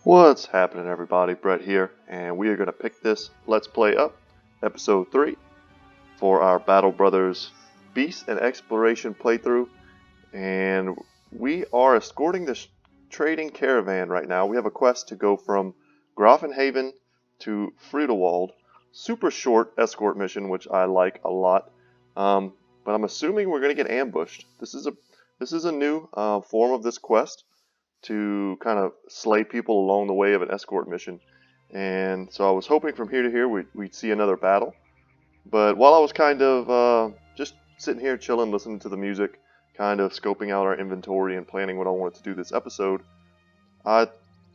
What's happening, everybody? Brett here, and we are going to pick this Let's Play up, Episode 3, for our Battle Brothers Beast and Exploration playthrough. And we are escorting this trading caravan right now. We have a quest to go from Grafenhaven to Friedelwald. Super short escort mission, which I like a lot. But I'm assuming we're going to get ambushed. This is a new form of this quest, to kind of slay people along the way of an escort mission. And so I was hoping from here to here we'd see another battle. But while I was kind of just sitting here chilling, listening to the music, kind of scoping out our inventory and planning what I wanted to do this episode, I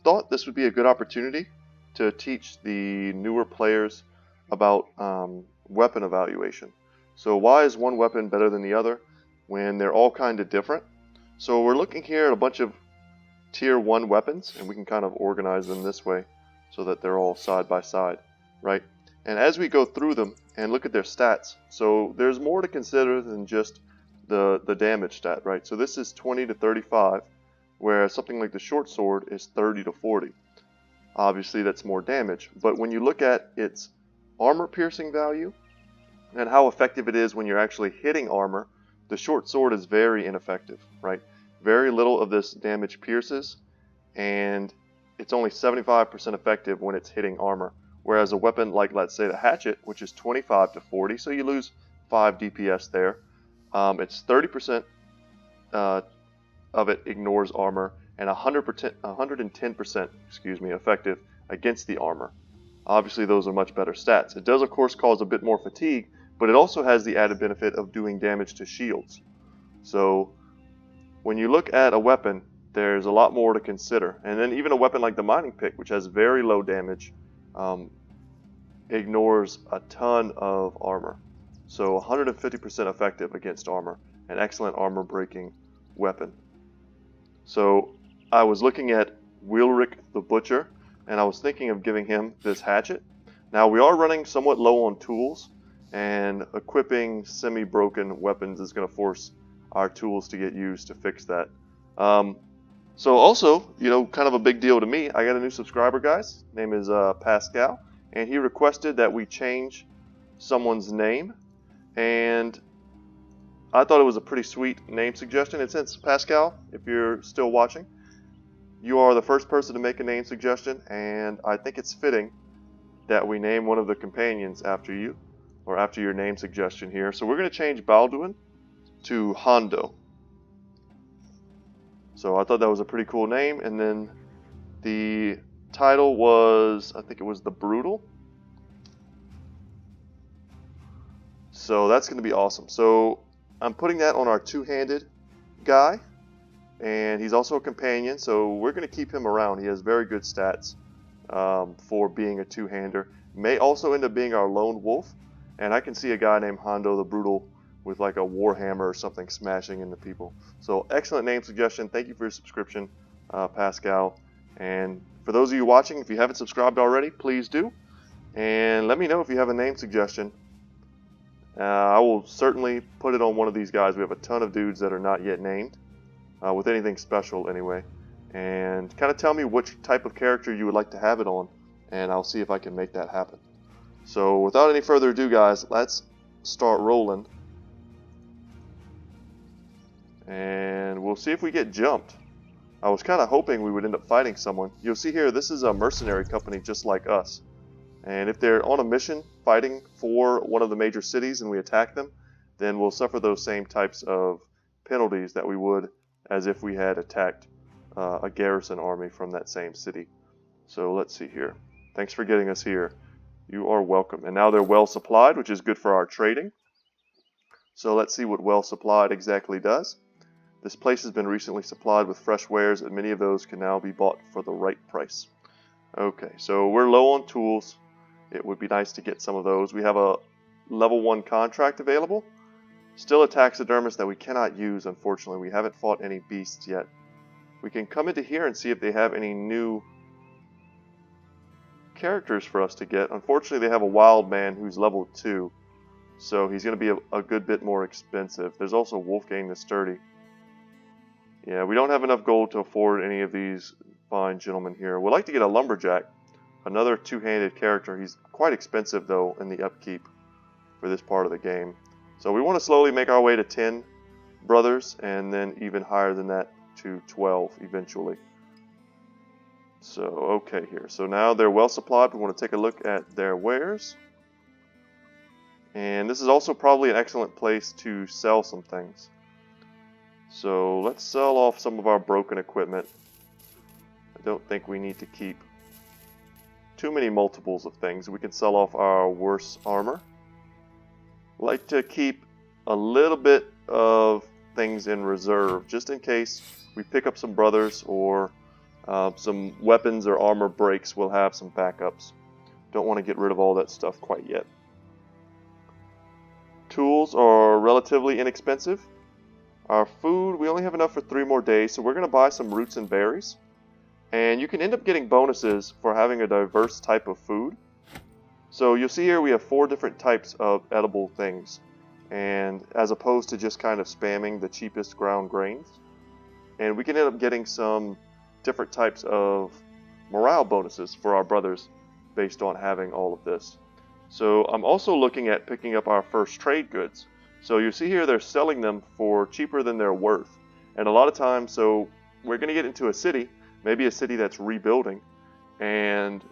thought this would be a good opportunity to teach the newer players about weapon evaluation. So why is one weapon better than the other when they're all kind of different? So we're looking here at a bunch of Tier 1 weapons, and we can kind of organize them this way so that they're all side by side, right? And as we go through them and look at their stats, so there's more to consider than just the damage stat, right? So this is 20 to 35, whereas something like the short sword is 30 to 40. Obviously that's more damage, but when you look at its armor piercing value and how effective it is when you're actually hitting armor, the short sword is very ineffective, right? Very little of this damage pierces, and it's only 75% effective when it's hitting armor. Whereas a weapon like, let's say, the hatchet, which is 25 to 40, so you lose 5 DPS there, it's 30% of it ignores armor, and 110% effective against the armor. Obviously, those are much better stats. It does, of course, cause a bit more fatigue, but it also has the added benefit of doing damage to shields. So when you look at a weapon, there's a lot more to consider. And then even a weapon like the mining pick, which has very low damage, ignores a ton of armor. So 150% effective against armor. An excellent armor breaking weapon. So I was looking at Wheelrick the Butcher, and I was thinking of giving him this hatchet. Now we are running somewhat low on tools, and equipping semi-broken weapons is going to force our tools to get used to fix that. So also, kind of a big deal to me, I got a new subscriber, guys. Name is Pascal, and he requested that we change someone's name, and I thought it was a pretty sweet name suggestion. And since, Pascal, if you're still watching, you are the first person to make a name suggestion, and I think it's fitting that we name one of the companions after you, or after your name suggestion here. So we're going to change Balduin to Hondo. So I thought that was a pretty cool name. And then the title was, I think it was The Brutal. So that's going to be awesome. So I'm putting that on our two-handed guy, and he's also a companion, so we're going to keep him around. He has very good stats for being a two-hander. May also end up being our lone wolf, and I can see a guy named Hondo the Brutal with like a warhammer or something smashing into people. So excellent name suggestion. Thank you for your subscription, Pascal. And for those of you watching, if you haven't subscribed already, please do. And let me know if you have a name suggestion. I will certainly put it on one of these guys. We have a ton of dudes that are not yet named, with anything special anyway. And kind of tell me which type of character you would like to have it on, and I'll see if I can make that happen. So without any further ado, guys, let's start rolling. And we'll see if we get jumped. I was kind of hoping we would end up fighting someone. You'll see here, this is a mercenary company just like us. And if they're on a mission fighting for one of the major cities and we attack them, then we'll suffer those same types of penalties that we would as if we had attacked a garrison army from that same city. So let's see here. Thanks for getting us here. You are welcome. And now they're well supplied, which is good for our trading. So let's see what well supplied exactly does. This place has been recently supplied with fresh wares, and many of those can now be bought for the right price. Okay, so we're low on tools. It would be nice to get some of those. We have a level 1 contract available. Still a taxidermist that we cannot use, unfortunately. We haven't fought any beasts yet. We can come into here and see if they have any new characters for us to get. Unfortunately, they have a wild man who's level 2, so he's going to be a good bit more expensive. There's also Wolfgang the Sturdy. Yeah, we don't have enough gold to afford any of these fine gentleman here. We'd like to get a lumberjack, another two-handed character. He's quite expensive though in the upkeep for this part of the game. So we want to slowly make our way to 10 brothers, and then even higher than that to 12 eventually. So okay here. So now they're well supplied. We want to take a look at their wares. And this is also probably an excellent place to sell some things. So let's sell off some of our broken equipment. I don't think we need to keep too many multiples of things. We can sell off our worse armor. Like to keep a little bit of things in reserve, just in case we pick up some brothers or some weapons or armor breaks. We'll have some backups. Don't want to get rid of all that stuff quite yet. Tools are relatively inexpensive. Our food, we only have enough for 3 more days, so we're going to buy some roots and berries. And you can end up getting bonuses for having a diverse type of food. So you'll see here we have 4 different types of edible things, and as opposed to just kind of spamming the cheapest ground grains. And we can end up getting some different types of morale bonuses for our brothers based on having all of this. So I'm also looking at picking up our first trade goods. So you see here they're selling them for cheaper than they're worth. And a lot of times, so we're going to get into a city, maybe a city that's rebuilding, and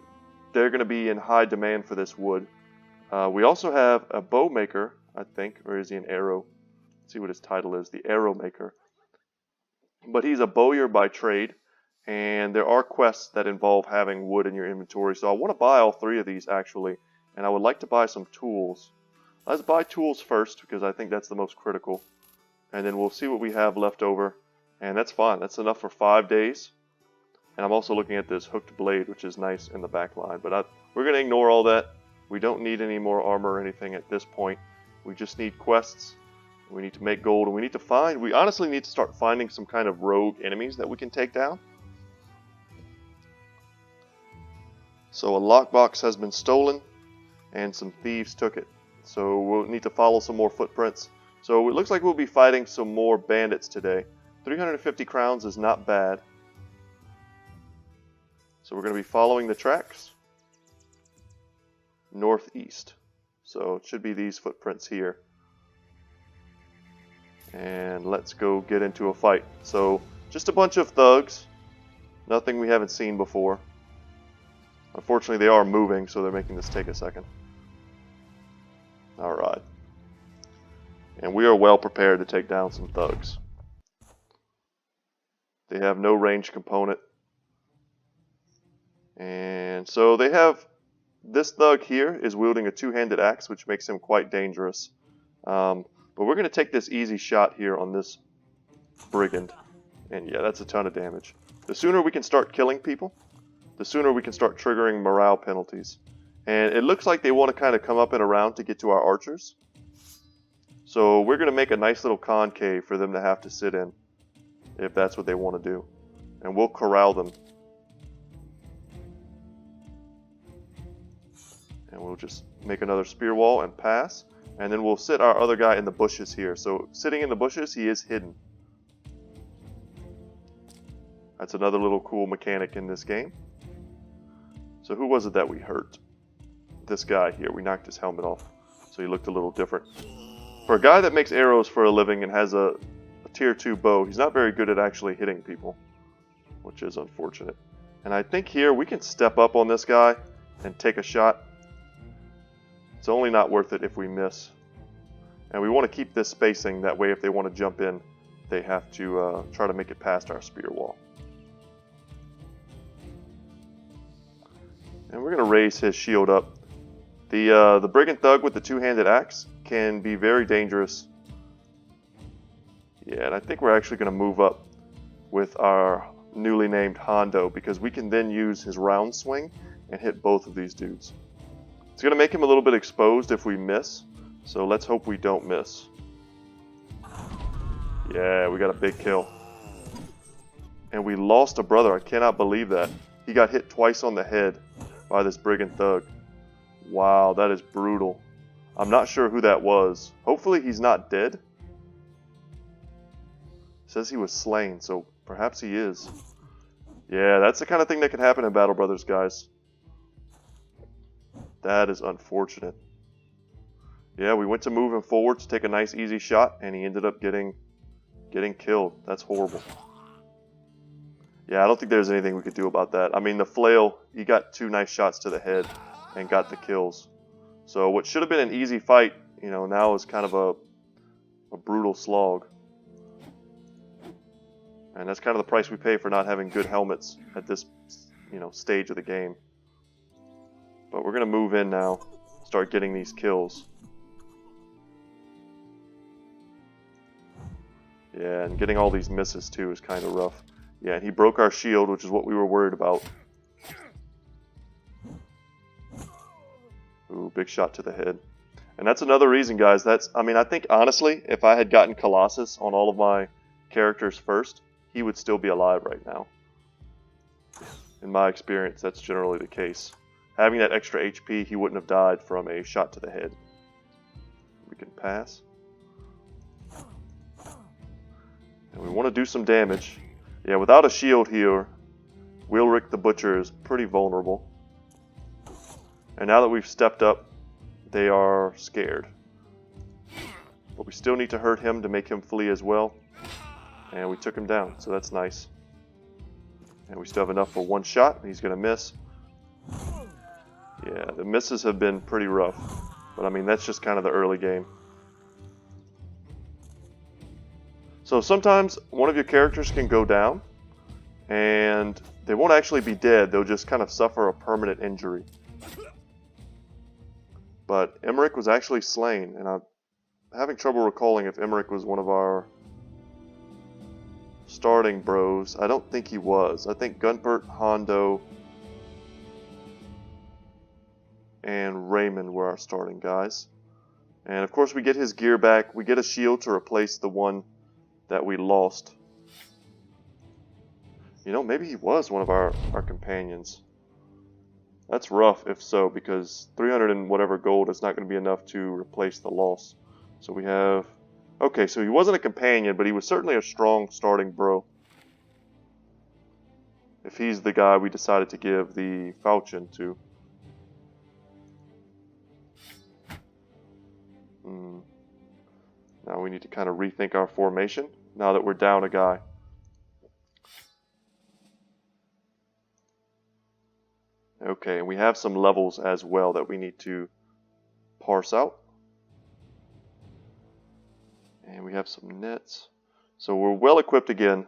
they're going to be in high demand for this wood. We also have a bow maker, I think, or is he an arrow? Let's see what his title is, the arrow maker. But he's a bowyer by trade, and there are quests that involve having wood in your inventory. So I want to buy all 3 of these actually, and I would like to buy some tools. Let's buy tools first because I think that's the most critical, and then we'll see what we have left over, and that's fine. That's enough for 5 days. And I'm also looking at this hooked blade, which is nice in the back line. But we're going to ignore all that. We don't need any more armor or anything at this point. We just need quests. We need to make gold. And we honestly need to start finding some kind of rogue enemies that we can take down. So a lockbox has been stolen, and some thieves took it. So we'll need to follow some more footprints. So it looks like we'll be fighting some more bandits today. 350 crowns is not bad. So we're going to be following the tracks northeast. So it should be these footprints here. And let's go get into a fight. So just a bunch of thugs. Nothing we haven't seen before. Unfortunately, they are moving, so they're making this take a second. Alright. And we are well prepared to take down some thugs. They have no range component. And so they have, this thug here is wielding a 2-handed axe, which makes him quite dangerous. But we're going to take this easy shot here on this brigand. And yeah, that's a ton of damage. The sooner we can start killing people, the sooner we can start triggering morale penalties. And it looks like they want to kind of come up and around to get to our archers. So we're going to make a nice little concave for them to have to sit in, if that's what they want to do. And we'll corral them. And we'll just make another spear wall and pass. And then we'll sit our other guy in the bushes here. So sitting in the bushes, he is hidden. That's another little cool mechanic in this game. So who was it that we hurt? This guy here. We knocked his helmet off. So he looked a little different. For a guy that makes arrows for a living and has a tier 2 bow, he's not very good at actually hitting people, which is unfortunate. And I think here we can step up on this guy and take a shot. It's only not worth it if we miss. And we want to keep this spacing, that way if they want to jump in, they have to try to make it past our spear wall. And we're going to raise his shield up. The brigand thug with the 2-handed axe can be very dangerous. Yeah, and I think we're actually going to move up with our newly named Hondo, because we can then use his round swing and hit both of these dudes. It's going to make him a little bit exposed if we miss, so let's hope we don't miss. Yeah, we got a big kill. And we lost a brother. I cannot believe that. He got hit twice on the head by this brigand thug. Wow, that is brutal. I'm not sure who that was. Hopefully he's not dead. It says he was slain, so perhaps he is. Yeah, that's the kind of thing that can happen in Battle Brothers, guys. That is unfortunate. Yeah, we went to move him forward to take a nice easy shot, and he ended up getting killed. That's horrible. Yeah, I don't think there's anything we could do about that. I mean, the flail, he got 2 nice shots to the head and got the kills. So what should have been an easy fight, you know, now is kind of a brutal slog. And that's kind of the price we pay for not having good helmets at this, you know, stage of the game. But we're going to move in now, start getting these kills. Yeah, and getting all these misses too is kind of rough. Yeah, and he broke our shield, which is what we were worried about. Ooh, big shot to the head. And that's another reason, guys. I mean, I think, honestly, if I had gotten Colossus on all of my characters first, he would still be alive right now. In my experience, that's generally the case. Having that extra HP, he wouldn't have died from a shot to the head. We can pass. And we want to do some damage. Yeah, without a shield here, Wilric the Butcher is pretty vulnerable. And now that we've stepped up, they are scared. But we still need to hurt him to make him flee as well. And we took him down, so that's nice. And we still have enough for 1 shot. He's going to miss. Yeah, the misses have been pretty rough. But I mean, that's just kind of the early game. So sometimes one of your characters can go down. And they won't actually be dead. They'll just kind of suffer a permanent injury. But Emmerich was actually slain. And I'm having trouble recalling if Emmerich was one of our starting bros. I don't think he was. I think Gunpert, Hondo, and Raymond were our starting guys. And of course we get his gear back. We get a shield to replace the one that we lost. You know, maybe he was one of our companions. That's rough if so, because 300 and whatever gold is not going to be enough to replace the loss. So we have... Okay, so he wasn't a companion, but he was certainly a strong starting bro. If he's the guy we decided to give the falchion to. Now we need to kind of rethink our formation, now that we're down a guy. Okay, and we have some levels as well that we need to parse out. And we have some nets. So we're well equipped again.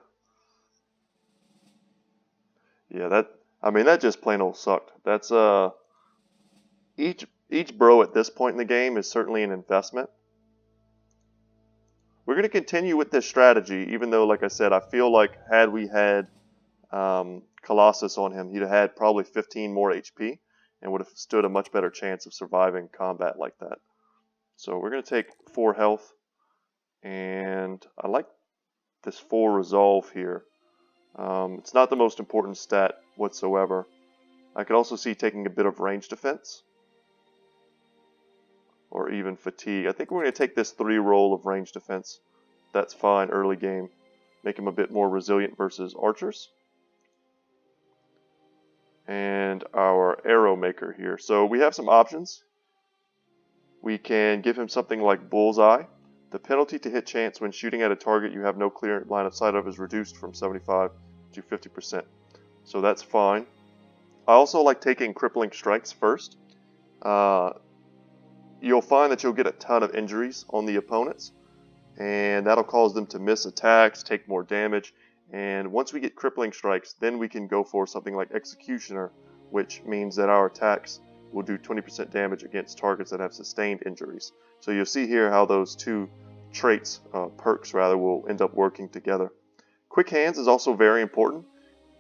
Yeah, that just plain old sucked. That's each bro at this point in the game is certainly an investment. We're going to continue with this strategy, even though, like I said, I feel like had we had Colossus on him, he'd have had probably 15 more HP and would have stood a much better chance of surviving combat like that. So we're going to take 4 health, and I like this 4 resolve here. It's not the most important stat whatsoever. I could also see taking a bit of range defense, or even fatigue. I think we're going to take this 3 roll of range defense. That's fine early game. Make him a bit more resilient versus archers. And our arrow maker here. So we have some options. We can give him something like Bullseye. The penalty to hit chance when shooting at a target you have no clear line of sight of is reduced from 75 to 50%. So that's fine. I also like taking crippling strikes first. You'll find that you'll get a ton of injuries on the opponents, and that'll cause them to miss attacks, take more damage, and once we get crippling strikes, then we can go for something like Executioner, which means that our attacks will do 20% damage against targets that have sustained injuries. So you'll see here how those 2 traits, perks rather, will end up working together. Quick Hands is also very important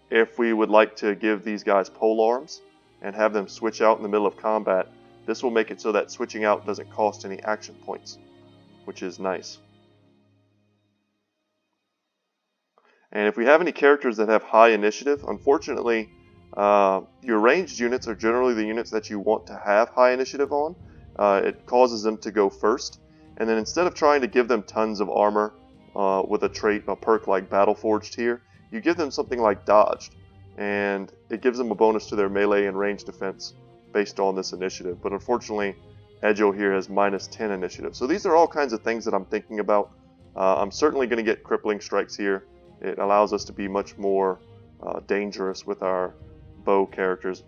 if we would like to give these guys polearms and have them switch out in the middle of combat. This will make it so that switching out doesn't cost any action points, which is nice. And if we have any characters that have high initiative, unfortunately, your ranged units are generally the units that you want to have high initiative on. It causes them to go first, and then instead of trying to give them tons of armor with a perk like Battle Forged here, you give them something like Dodged. and it gives them a bonus to their melee and range defense based on this initiative. But unfortunately, Edjo here has -10 initiative. So these are all kinds of things that I'm thinking about. I'm certainly going to get crippling strikes here. It allows us to be much more dangerous with our bow characters.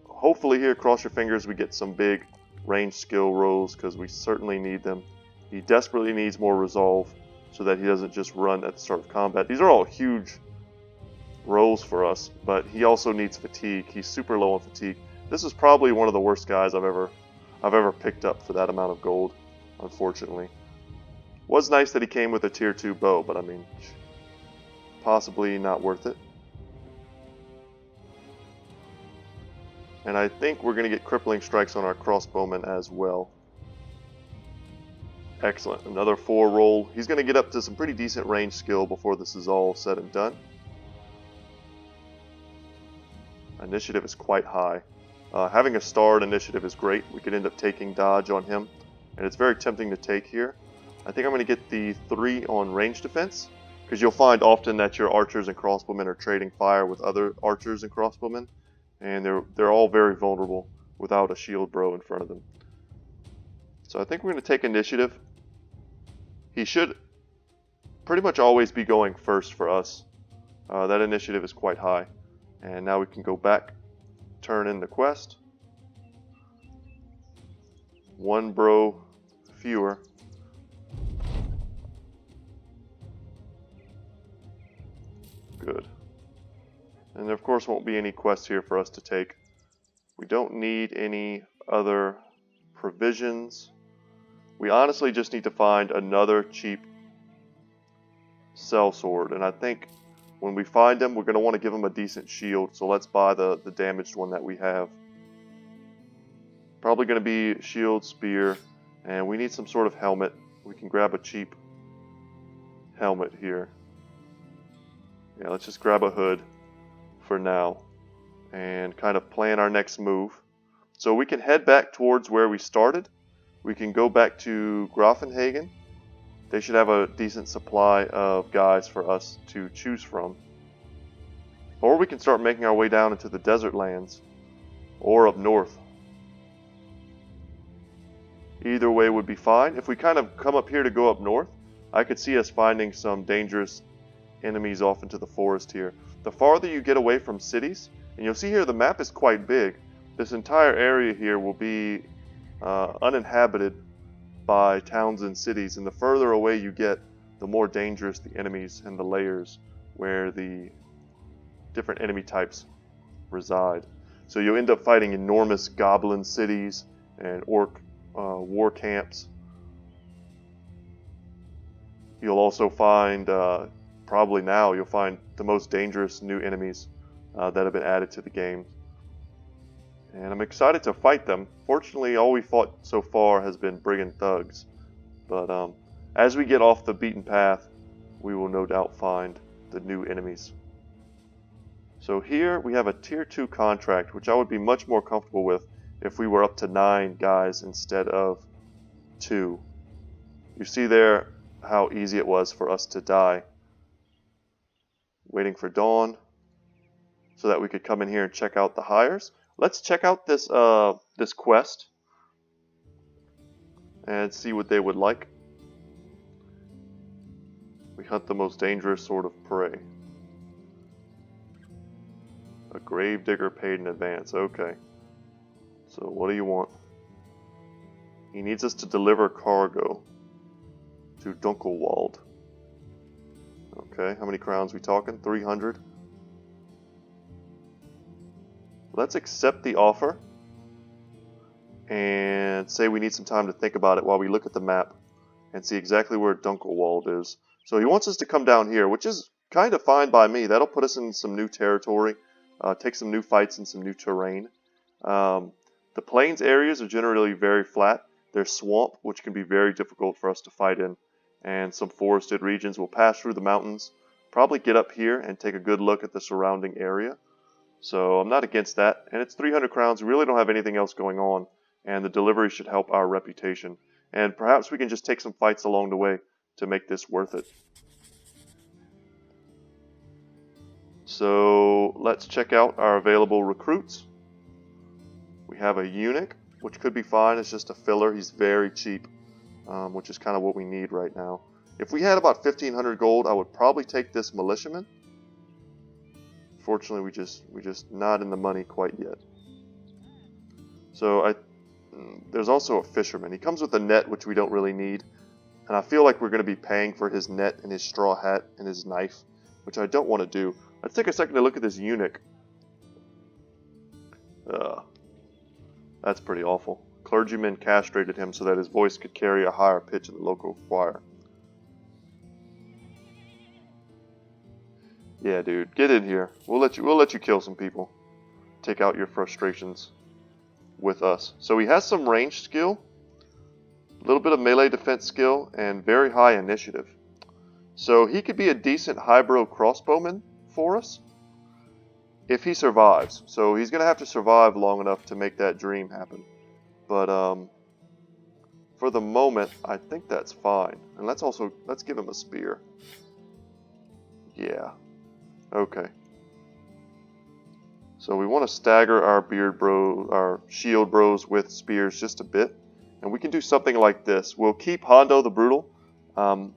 Hopefully here, cross your fingers, we get some big range skill rolls, because we certainly need them. He desperately needs more resolve so that he doesn't just run at the start of combat. These are all huge rolls for us, but he also needs fatigue. He's super low on fatigue. This is probably one of the worst guys I've ever picked up for that amount of gold, unfortunately. Was nice that he came with a tier 2 bow, but I mean, possibly not worth it. And I think we're going to get crippling strikes on our crossbowmen as well. Excellent. Another 4 roll. He's going to get up to some pretty decent range skill before this is all said and done. Initiative is quite high. Having a starred initiative is great. We could end up taking dodge on him, and it's very tempting to take here. I think I'm going to get the 3 on range defense, because you'll find often that your archers and crossbowmen are trading fire with other archers and crossbowmen, and they're all very vulnerable without a shield bro in front of them. So I think we're going to take initiative. He should pretty much always be going first for us. That initiative is quite high. And now we can go back, turn in the quest. 1 bro fewer. Good. And there of course won't be any quests here for us to take. We don't need any other provisions. We honestly just need to find another cheap sellsword, and I think when we find him, we're going to want to give him a decent shield, so let's buy the damaged one that we have. Probably going to be shield, spear, and we need some sort of helmet. We can grab a cheap helmet here. Yeah, let's just grab a hood for now and kind of plan our next move. So we can head back towards where we started. We can go back to Grafenhagen. They should have a decent supply of guys for us to choose from. Or we can start making our way down into the desert lands, or up north. Either way would be fine. If we kind of come up here to go up north, I could see us finding some dangerous enemies off into the forest here. The farther you get away from cities, and you'll see here the map is quite big, this entire area here will be uninhabited by towns and cities, and the further away you get, the more dangerous the enemies and the layers where the different enemy types reside. So you'll end up fighting enormous goblin cities and orc war camps. You'll also find, probably now, you'll find the most dangerous new enemies that have been added to the game. And I'm excited to fight them. Fortunately, all we fought so far has been brigand thugs. But as we get off the beaten path, we will no doubt find the new enemies. So here we have a tier 2 contract, which I would be much more comfortable with if we were up to 9 guys instead of 2. You see there how easy it was for us to die. Waiting for dawn so that we could come in here and check out the hires. Let's check out this this quest and see what they would like. We hunt the most dangerous sort of prey. A gravedigger paid in advance. Okay. So what do you want? He needs us to deliver cargo to Dunkelwald. Okay, how many crowns we talking? 300. Let's accept the offer and say we need some time to think about it while we look at the map and see exactly where Dunkelwald is. So he wants us to come down here, which is kind of fine by me. That'll put us in some new territory, take some new fights and some new terrain. The plains areas are generally very flat. There's swamp, which can be very difficult for us to fight in, and some forested regions. We'll pass through the mountains, probably get up here and take a good look at the surrounding area. So I'm not against that, and it's 300 crowns. We really don't have anything else going on, and the delivery should help our reputation. And perhaps we can just take some fights along the way to make this worth it. So let's check out our available recruits. We have a eunuch, which could be fine. It's just a filler. He's very cheap, which is kind of what we need right now. If we had about 1,500 gold, I would probably take this militiaman. Fortunately, we just not in the money quite yet. So there's also a fisherman. He comes with a net, which we don't really need. And I feel like we're going to be paying for his net and his straw hat and his knife, which I don't want to do. Let's take a second to look at this eunuch. That's pretty awful. Clergyman castrated him so that his voice could carry a higher pitch in the local choir. Yeah, dude, get in here. We'll let you kill some people. Take out your frustrations with us. So he has some range skill, a little bit of melee defense skill, and very high initiative. So he could be a decent highbrow crossbowman for us if he survives. So he's going to have to survive long enough to make that dream happen. But for the moment, I think that's fine. And let's give him a spear. Yeah. Okay. So we want to stagger our shield bros with spears just a bit. And we can do something like this. We'll keep Hondo the Brutal on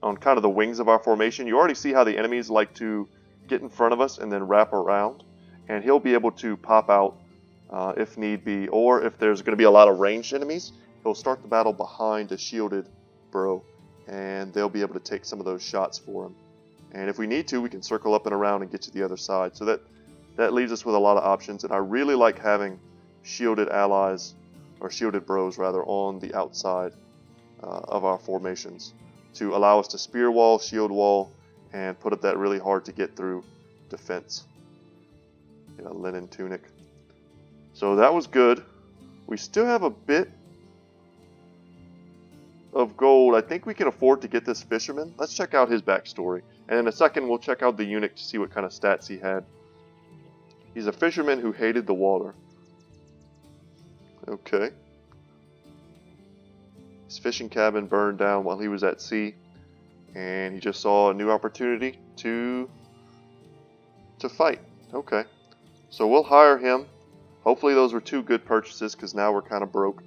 kind of the wings of our formation. You already see how the enemies like to get in front of us and then wrap around. And he'll be able to pop out if need be. Or if there's going to be a lot of ranged enemies, he'll start the battle behind a shielded bro. And they'll be able to take some of those shots for him. And if we need to, we can circle up and around and get to the other side. So that leaves us with a lot of options. And I really like having shielded allies, or shielded bros rather, on the outside of our formations to allow us to spear wall, shield wall, and put up that really hard to get through defense. You know, linen tunic. So that was good. We still have a bit of gold. I think we can afford to get this fisherman. Let's check out his backstory. And in a second, we'll check out the eunuch to see what kind of stats he had. He's a fisherman who hated the water. Okay. His fishing cabin burned down while he was at sea. And he just saw a new opportunity to fight. Okay. So we'll hire him. Hopefully those were two good purchases, because now we're kind of broke.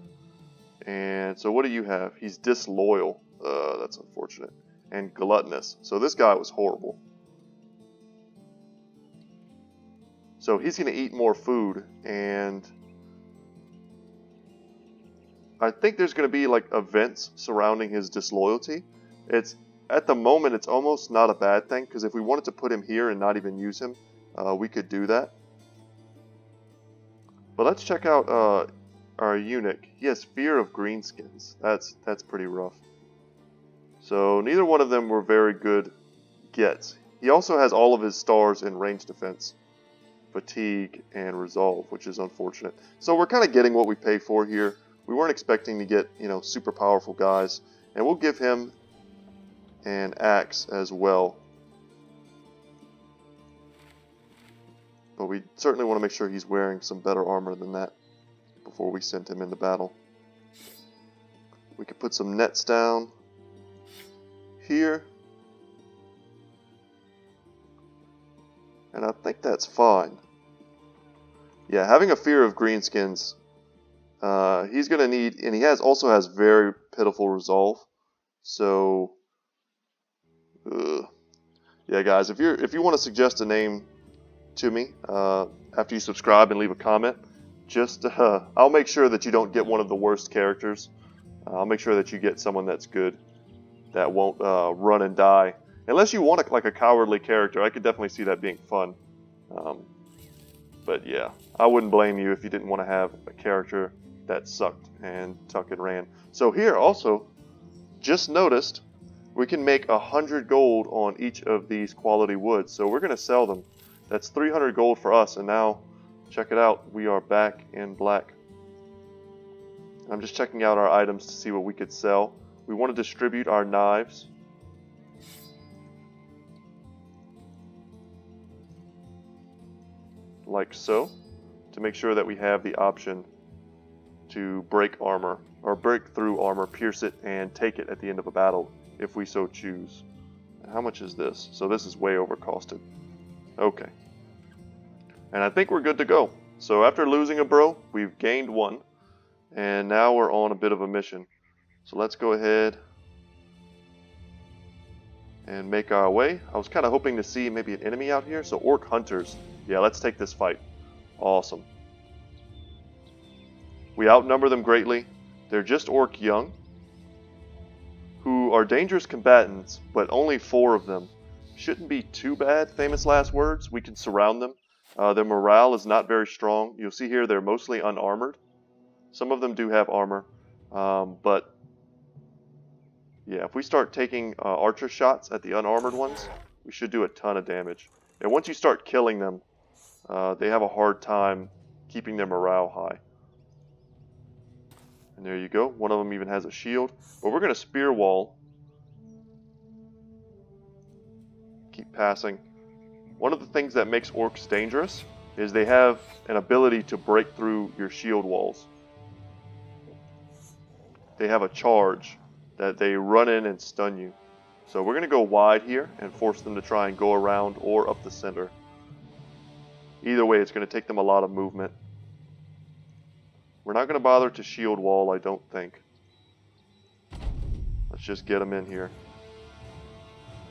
And so what do you have? He's disloyal. That's unfortunate. And gluttonous. So this guy was horrible. So he's going to eat more food. And I think there's going to be like events surrounding his disloyalty. At the moment, it's almost not a bad thing, because if we wanted to put him here and not even use him, we could do that. But let's check out our eunuch. He has fear of greenskins. That's pretty rough. So neither one of them were very good gets. He also has all of his stars in range defense, fatigue, and resolve, which is unfortunate. So we're kind of getting what we pay for here. We weren't expecting to get, super powerful guys. And we'll give him an axe as well. But we certainly want to make sure he's wearing some better armor than that before we send him into battle. We could put some nets down here. And I think that's fine. Yeah, having a fear of greenskins, he's going to need, and he also has very pitiful resolve. So, yeah, guys, if you want to suggest a name to me after you subscribe and leave a comment, just I'll make sure that you don't get one of the worst characters. I'll make sure that you get someone that's good, that won't run and die. Unless you want like a cowardly character, I could definitely see that being fun. But yeah, I wouldn't blame you if you didn't want to have a character that sucked and tuck and ran. So here also, just noticed, we can make 100 gold on each of these quality woods. So we're going to sell them. That's 300 gold for us, and now, check it out, we are back in black. I'm just checking out our items to see what we could sell. We want to distribute our knives. Like so, to make sure that we have the option to break armor, or break through armor, pierce it, and take it at the end of a battle, if we so choose. And how much is this? So this is way overcosted. Okay. And I think we're good to go. So after losing a bro, we've gained one. And now we're on a bit of a mission. So let's go ahead and make our way. I was kind of hoping to see maybe an enemy out here. So Orc Hunters. Yeah, let's take this fight. Awesome. We outnumber them greatly. They're just Orc young, who are dangerous combatants, but only 4 of them. Shouldn't be too bad, famous last words. We can surround them. Their morale is not very strong. You'll see here they're mostly unarmored. Some of them do have armor, but yeah, if we start taking archer shots at the unarmored ones, we should do a ton of damage. And once you start killing them, they have a hard time keeping their morale high. And there you go. One of them even has a shield. But we're going to spear wall. Keep passing. One of the things that makes orcs dangerous is they have an ability to break through your shield walls. They have a charge that they run in and stun you. So we're going to go wide here and force them to try and go around or up the center. Either way, it's going to take them a lot of movement. We're not going to bother to shield wall, I don't think. Let's just get them in here.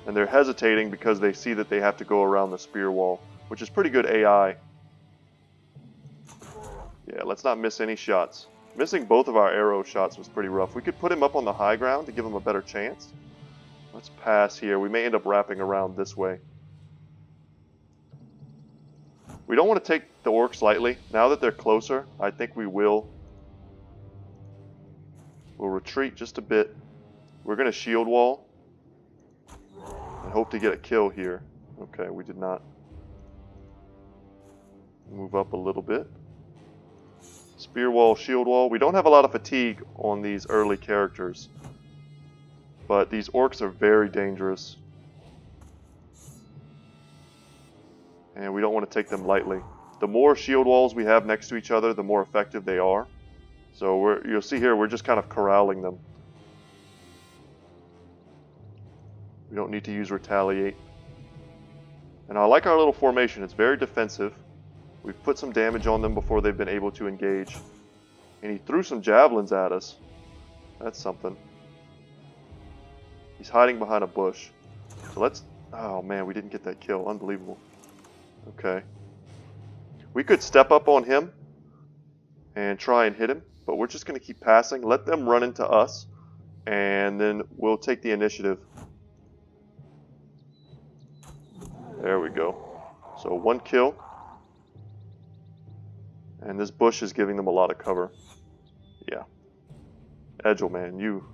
And they're hesitating because they see that they have to go around the spear wall, which is pretty good AI. Yeah, let's not miss any shots. Missing both of our arrow shots was pretty rough. We could put him up on the high ground to give him a better chance. Let's pass here. We may end up wrapping around this way. We don't want to take the orcs lightly. Now that they're closer, I think we will. We'll retreat just a bit. We're going to shield wall and hope to get a kill here. Okay, we did not. Move up a little bit. Spear wall, shield wall. We don't have a lot of fatigue on these early characters, but these orcs are very dangerous. And we don't want to take them lightly. The more shield walls we have next to each other, the more effective they are. So you'll see here, we're just kind of corralling them. We don't need to use retaliate. And I like our little formation. It's very defensive. We've put some damage on them before they've been able to engage. And he threw some javelins at us. That's something. He's hiding behind a bush. So let's... Oh man, we didn't get that kill. Unbelievable. Okay. We could step up on him and try and hit him, but we're just going to keep passing. Let them run into us, and then we'll take the initiative. There we go. So 1 kill. And this bush is giving them a lot of cover. Yeah. Edgel, man, you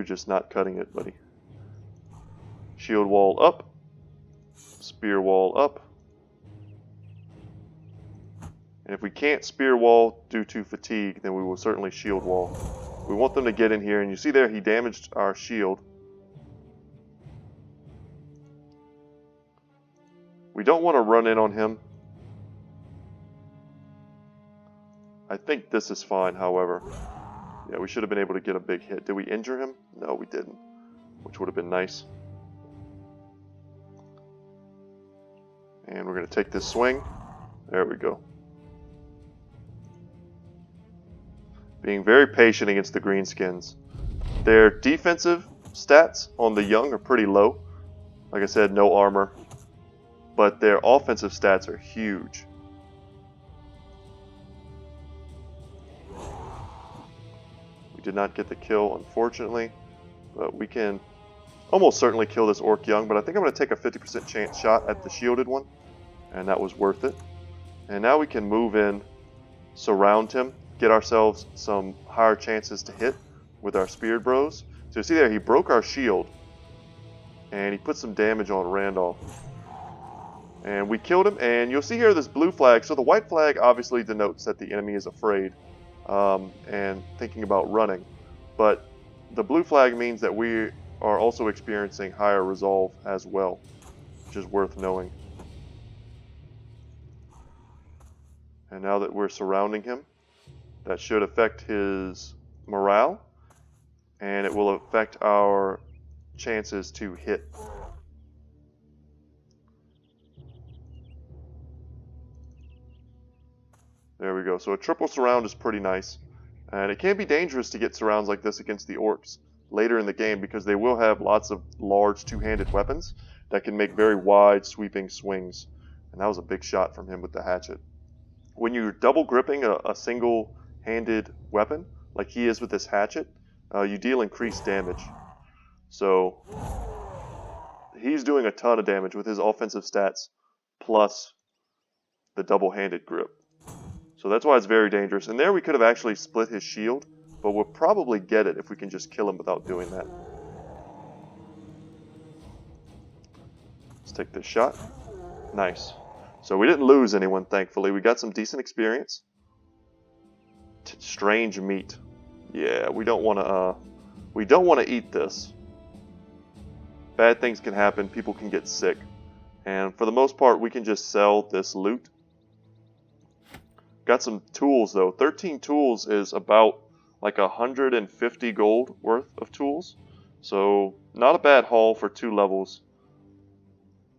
just not cutting it, buddy. Shield wall up. Spear wall up. And if we can't spear wall due to fatigue, then we will certainly shield wall. We want them to get in here, and you see there he damaged our shield. We don't want to run in on him. I think this is fine, however. Yeah, we should have been able to get a big hit. Did we injure him? No, we didn't. Which would have been nice. And we're going to take this swing. There we go. Being very patient against the greenskins. Their defensive stats on the young are pretty low. Like I said, no armor. But their offensive stats are huge. We did not get the kill, unfortunately. But we can almost certainly kill this orc young. But I think I'm going to take a 50% chance shot at the shielded one. And that was worth it. And now we can move in, surround him, get ourselves some higher chances to hit with our speared bros. So you see there, he broke our shield. And he put some damage on Randolph. And we killed him, and you'll see here this blue flag. So the white flag obviously denotes that the enemy is afraid and thinking about running. But the blue flag means that we are also experiencing higher resolve as well, which is worth knowing. And now that we're surrounding him, that should affect his morale, and it will affect our chances to hit. There we go. So a triple surround is pretty nice. And it can be dangerous to get surrounds like this against the orcs later in the game because they will have lots of large two-handed weapons that can make very wide sweeping swings. And that was a big shot from him with the hatchet. When you're double gripping a single-handed weapon, like he is with this hatchet, you deal increased damage. So he's doing a ton of damage with his offensive stats plus the double-handed grip. So that's why it's very dangerous. And there we could have actually split his shield, but we'll probably get it if we can just kill him without doing that. Let's take this shot. Nice. So we didn't lose anyone, thankfully. We got some decent experience. Strange meat. Yeah, we don't want to eat this. Bad things can happen. People can get sick. And for the most part, we can just sell this loot. Got some tools though. 13 tools is about like 150 gold worth of tools. So not a bad haul for 2 levels.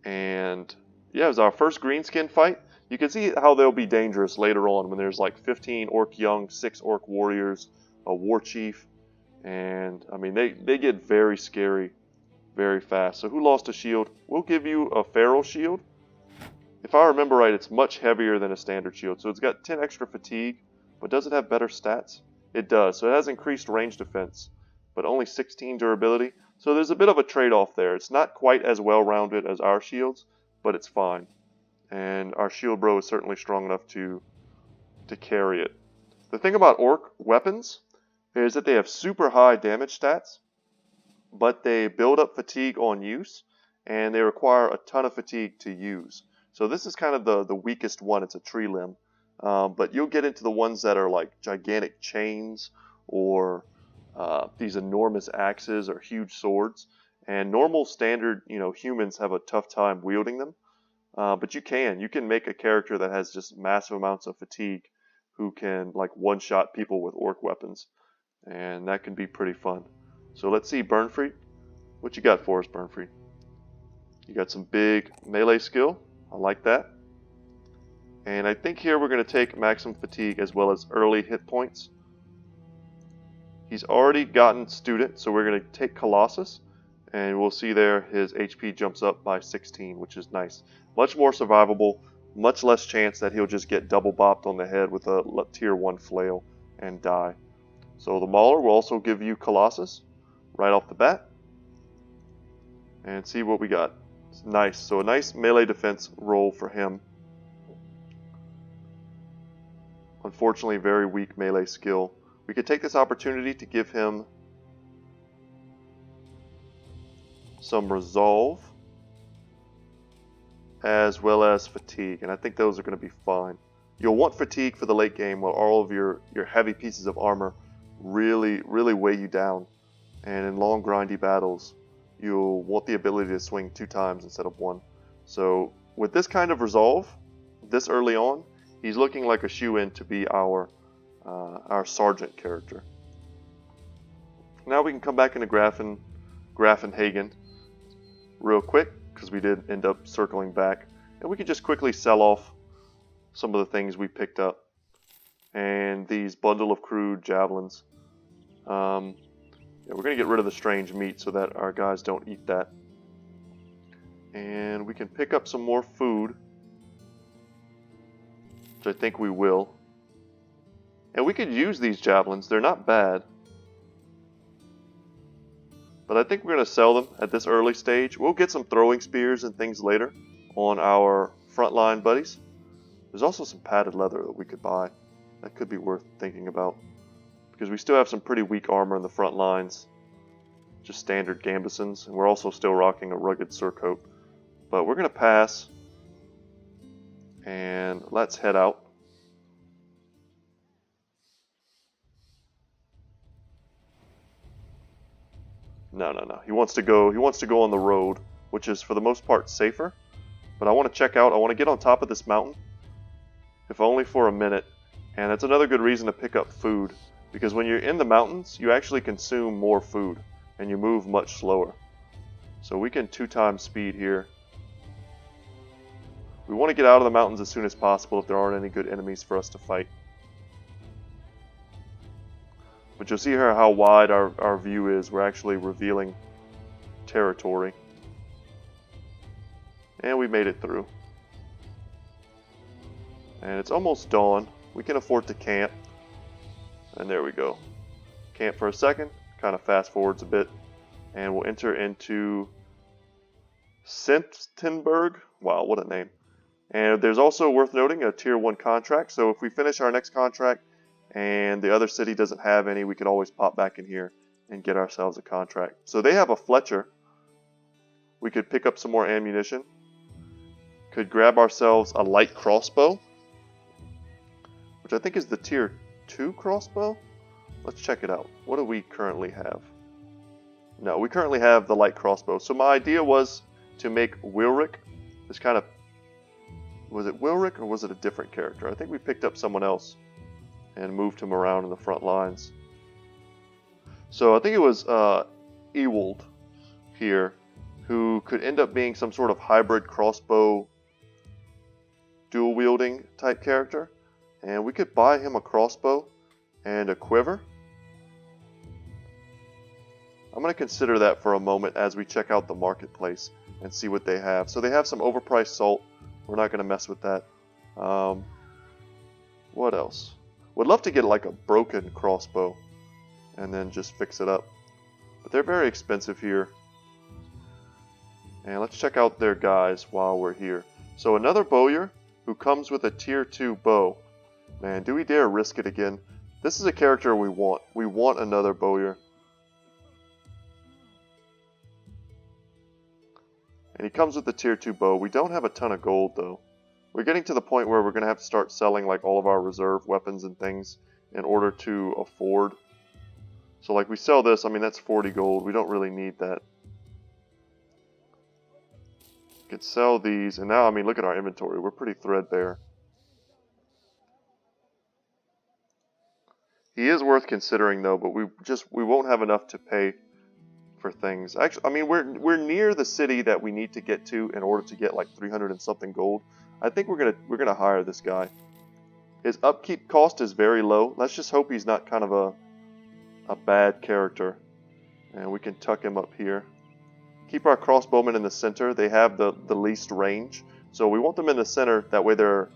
And yeah, it was our first greenskin fight. You can see how they'll be dangerous later on when there's like 15 orc young, 6 orc warriors, a war chief. And I mean, they get very scary very fast. So who lost a shield? We'll give you a feral shield. If I remember right, it's much heavier than a standard shield. So it's got 10 extra fatigue, but does it have better stats? It does. So it has increased range defense, but only 16 durability. So there's a bit of a trade-off there. It's not quite as well-rounded as our shields, but it's fine. And our shield bro is certainly strong enough to carry it. The thing about orc weapons is that they have super high damage stats, but they build up fatigue on use, and they require a ton of fatigue to use. So this is kind of the weakest one. It's a tree limb. But you'll get into the ones that are like gigantic chains or these enormous axes or huge swords. And normal standard, humans have a tough time wielding them. But you can make a character that has just massive amounts of fatigue who can like one-shot people with orc weapons. And that can be pretty fun. So let's see, Burnfree. What you got for us, Burnfree? You got some big melee skill. I like that. And I think here we're going to take maximum fatigue as well as early hit points. He's already gotten student, so we're going to take Colossus. And we'll see there his HP jumps up by 16, which is nice. Much more survivable, much less chance that he'll just get double bopped on the head with a tier 1 flail and die. So the Mauler will also give you Colossus right off the bat. And see what we got. Nice. So a nice melee defense roll for him. Unfortunately, very weak melee skill. We could take this opportunity to give him some resolve as well as fatigue, and I think those are going to be fine. You'll want fatigue for the late game while all of your heavy pieces of armor really weigh you down, and in long grindy battles you'll want the ability to swing 2 times instead of 1. So with this kind of resolve this early on, he's looking like a shoe-in to be our sergeant character. Now we can come back into Grafenhagen real quick, because we did end up circling back, and we can just quickly sell off some of the things we picked up. And these bundle of crude javelins. We're going to get rid of the strange meat so that our guys don't eat that. And we can pick up some more food, which I think we will. And we could use these javelins. They're not bad. But I think we're going to sell them at this early stage. We'll get some throwing spears and things later on our frontline buddies. There's also some padded leather that we could buy. That could be worth thinking about, because we still have some pretty weak armor in the front lines. Just standard gambesons, and we're also still rocking a rugged surcoat. But we're going to pass, and let's head out. No. He wants to go on the road, which is for the most part safer. But I want to check out, I want to get on top of this mountain, if only for a minute. And that's another good reason to pick up food, because when you're in the mountains, you actually consume more food, and you move much slower. So we can 2 times speed here. We want to get out of the mountains as soon as possible if there aren't any good enemies for us to fight. But you'll see here how wide our view is. We're actually revealing territory. And we made it through. And it's almost dawn. We can afford to camp. And there we go. Camp for a second. Kind of fast forwards a bit. And we'll enter into Senftenberg. Wow, what a name. And there's also, worth noting, a tier 1 contract. So if we finish our next contract and the other city doesn't have any, we could always pop back in here and get ourselves a contract. So they have a Fletcher. We could pick up some more ammunition. Could grab ourselves a light crossbow, which I think is the tier 2 crossbow. Let's check it out. What do we currently have? No, we currently have the light crossbow. So my idea was to make Wilric this kind of... Was it Wilric or was it a different character? I think we picked up someone else and moved him around in the front lines. So I think it was Ewald here, who could end up being some sort of hybrid crossbow dual wielding type character. And we could buy him a crossbow and a quiver. I'm going to consider that for a moment as we check out the marketplace and see what they have. So they have some overpriced salt. We're not going to mess with that. What else? Would love to get like a broken crossbow and then just fix it up. But they're very expensive here. And let's check out their guys while we're here. So another bowyer who comes with a tier 2 bow. Man, do we dare risk it again? This is a character we want. We want another bowyer. And he comes with the tier 2 bow. We don't have a ton of gold though. We're getting to the point where we're going to have to start selling like all of our reserve weapons and things in order to afford. So like we sell this, I mean that's 40 gold. We don't really need that. We could sell these, and now I mean look at our inventory. We're pretty threadbare. He is worth considering though, but we won't have enough to pay for things. Actually, I mean we're near the city that we need to get to in order to get like 300 and something gold. I think we're gonna hire this guy. His upkeep cost is very low. Let's just hope he's not kind of a bad character. And we can tuck him up here. Keep our crossbowmen in the center. They have the least range. So we want them in the center. That way their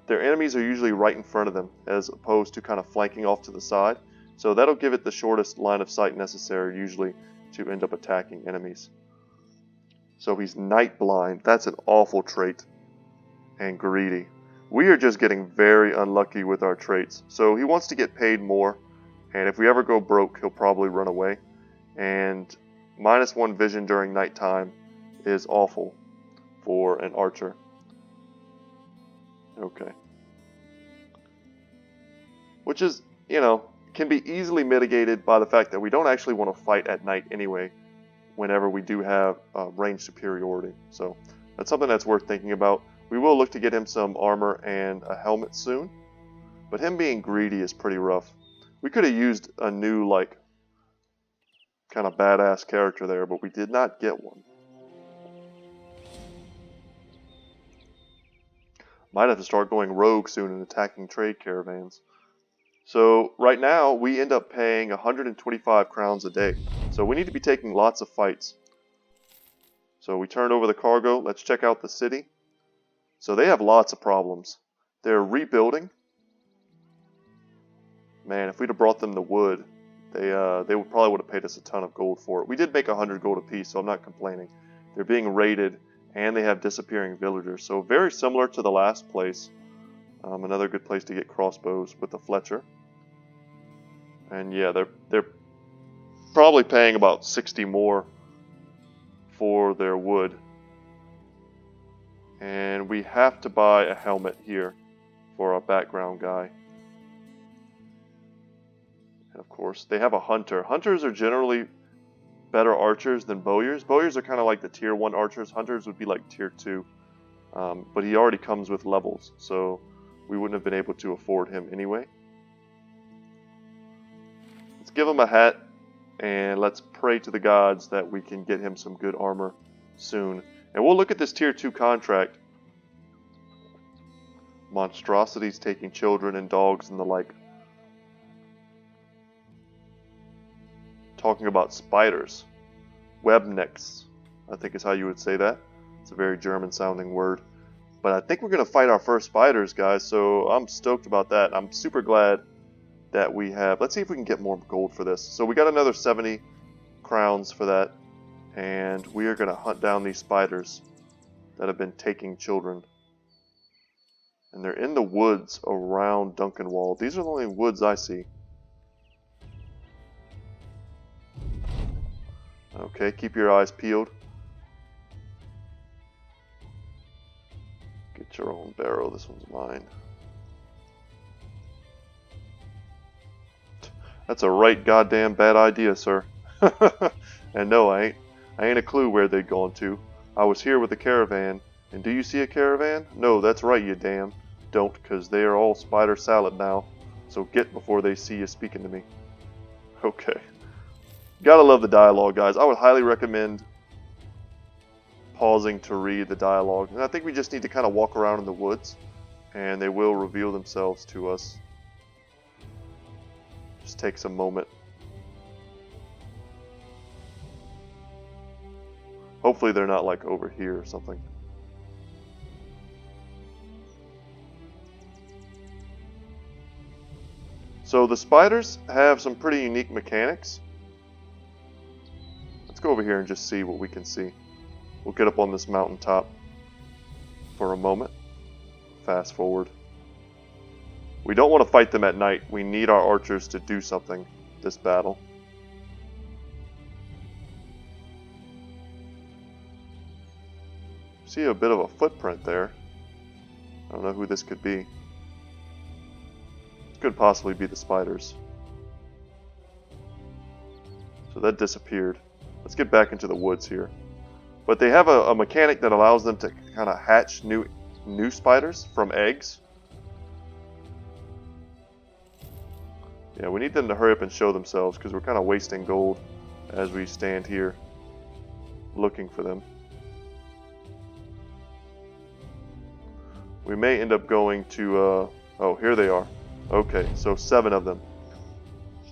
enemies are usually right in front of them as opposed to kind of flanking off to the side. So that'll give it the shortest line of sight necessary usually to end up attacking enemies. So he's night blind. That's an awful trait. And greedy. We are just getting very unlucky with our traits. So he wants to get paid more. And if we ever go broke, he'll probably run away. And -1 vision during nighttime is awful for an archer. Okay. Which is, you know, can be easily mitigated by the fact that we don't actually want to fight at night anyway whenever we do have range superiority. So that's something that's worth thinking about. We will look to get him some armor and a helmet soon. But him being greedy is pretty rough. We could have used a new, like, kind of badass character there, but we did not get one. Might have to start going rogue soon and attacking trade caravans. So right now we end up paying 125 crowns a day. So we need to be taking lots of fights. So we turned over the cargo. Let's check out the city. So they have lots of problems. They're rebuilding. Man, if we'd have brought them the wood, they probably would have paid us a ton of gold for it. We did make 100 gold apiece, so I'm not complaining. They're being raided, and they have disappearing villagers. So very similar to the last place. Another good place to get crossbows with the Fletcher. And yeah, they're probably paying about 60 more for their wood. And we have to buy a helmet here for our background guy. And of course, they have a hunter. Hunters are generally better archers than bowyers. Bowyers are kind of like the tier 1 archers. Hunters would be like tier 2. But he already comes with levels, so we wouldn't have been able to afford him anyway. Let's give him a hat, and let's pray to the gods that we can get him some good armor soon. And we'll look at this tier 2 contract monstrosities taking children and dogs and the like. Talking about spiders. Webnecks, I think is how you would say that. It's a very German sounding word. But I think we're going to fight our first spiders, guys, so I'm stoked about that. I'm super glad that we have... Let's see if we can get more gold for this. So we got another 70 crowns for that. And we are going to hunt down these spiders that have been taking children. And they're in the woods around Duncanwall. These are the only woods I see. Okay, keep your eyes peeled. Get your own barrel. This one's mine. That's a right goddamn bad idea, sir. And no, I ain't a clue where they'd gone to. I was here with a caravan. And do you see a caravan? No, that's right, you damn. Don't, because they are all spider salad now. So get before they see you speaking to me. Okay. Gotta love the dialogue, guys. I would highly recommend pausing to read the dialogue. And I think we just need to kind of walk around in the woods, and they will reveal themselves to us. Just takes a moment. Hopefully they're not like over here or something. So the spiders have some pretty unique mechanics. Let's go over here and just see what we can see. We'll get up on this mountaintop for a moment. Fast forward. We don't want to fight them at night. We need our archers to do something this battle. See a bit of a footprint there. I don't know who this could be. It could possibly be the spiders. So that disappeared. Let's get back into the woods here. But they have a mechanic that allows them to kind of hatch new spiders from eggs. Yeah, we need them to hurry up and show themselves because we're kind of wasting gold as we stand here looking for them. We may end up going to... oh, here they are. Okay, so 7 of them.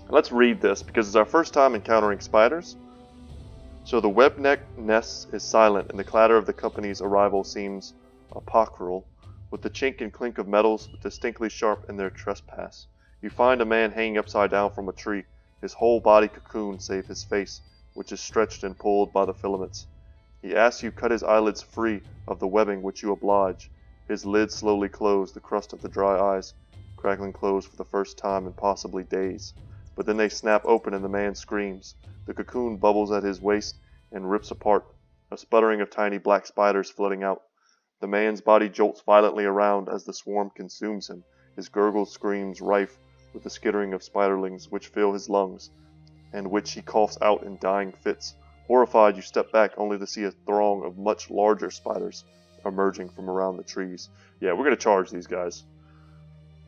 Let's read this because it's our first time encountering spiders. So the web-neck nest is silent, and the clatter of the company's arrival seems apocryphal, with the chink and clink of metals distinctly sharp in their trespass. You find a man hanging upside down from a tree, his whole body cocooned save his face, which is stretched and pulled by the filaments. He asks you cut his eyelids free of the webbing, which you oblige. His lids slowly close, the crust of the dry eyes crackling close for the first time in possibly days. But then they snap open and the man screams. The cocoon bubbles at his waist and rips apart, a sputtering of tiny black spiders floating out. The man's body jolts violently around as the swarm consumes him, his gurgled screams rife with the skittering of spiderlings which fill his lungs, and which he coughs out in dying fits. Horrified, you step back only to see a throng of much larger spiders emerging from around the trees. Yeah, we're going to charge these guys.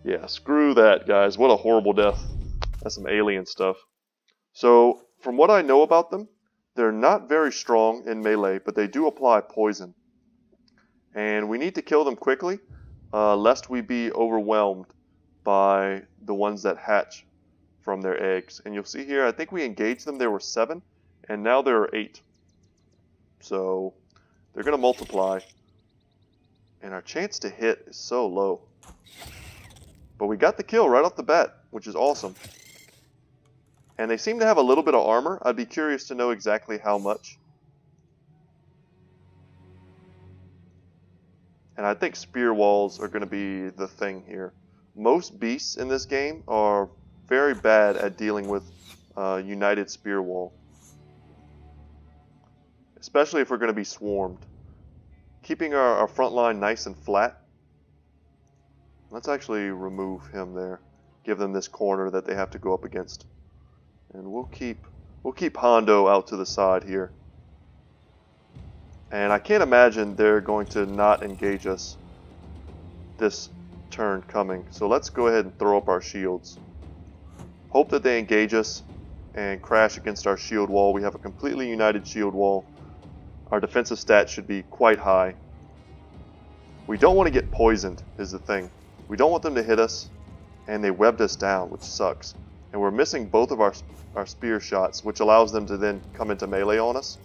Yeah, screw that, guys. What a horrible death. That's some alien stuff. So, from what I know about them, they're not very strong in melee, but they do apply poison. And we need to kill them quickly, lest we be overwhelmed by the ones that hatch from their eggs. And you'll see here, I think we engaged them, there were 7, and now there are 8. So, they're going to multiply. And our chance to hit is so low. But we got the kill right off the bat, which is awesome. And they seem to have a little bit of armor. I'd be curious to know exactly how much. And I think spear walls are going to be the thing here. Most beasts in this game are very bad at dealing with united spear wall. Especially if we're going to be swarmed. Keeping our front line nice and flat. Let's actually remove him there. Give them this corner that they have to go up against. And we'll keep Hondo out to the side here. And I can't imagine they're going to not engage us this turn coming. So let's go ahead and throw up our shields. Hope that they engage us and crash against our shield wall. We have a completely united shield wall. Our defensive stats should be quite high. We don't want to get poisoned, is the thing. We don't want them to hit us, and they webbed us down, which sucks. And we're missing both of our spear shots, which allows them to then come into melee on us,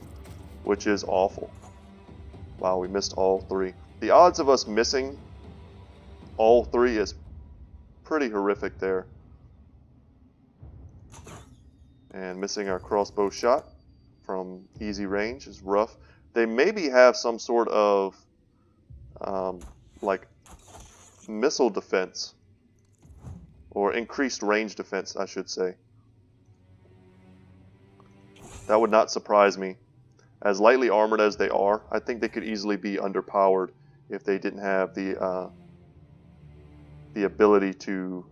which is awful. Wow, we missed all three. The odds of us missing all three is pretty horrific there. And missing our crossbow shot from easy range is rough. They maybe have some sort of like missile defense, or increased range defense, I should say. That would not surprise me. As lightly armored as they are, I think they could easily be underpowered if they didn't have the ability to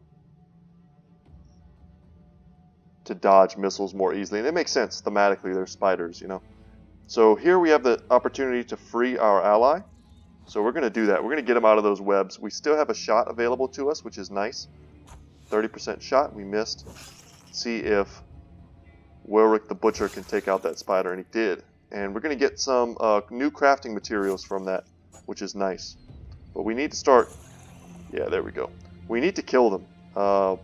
dodge missiles more easily. And it makes sense thematically, they're spiders, you know. So here we have the opportunity to free our ally. So we're going to do that. We're going to get him out of those webs. We still have a shot available to us, which is nice. 30% shot, we missed. See if Wilric the Butcher can take out that spider, and he did. And we're going to get some new crafting materials from that, which is nice. But we need to start... Yeah, there we go. We need to kill them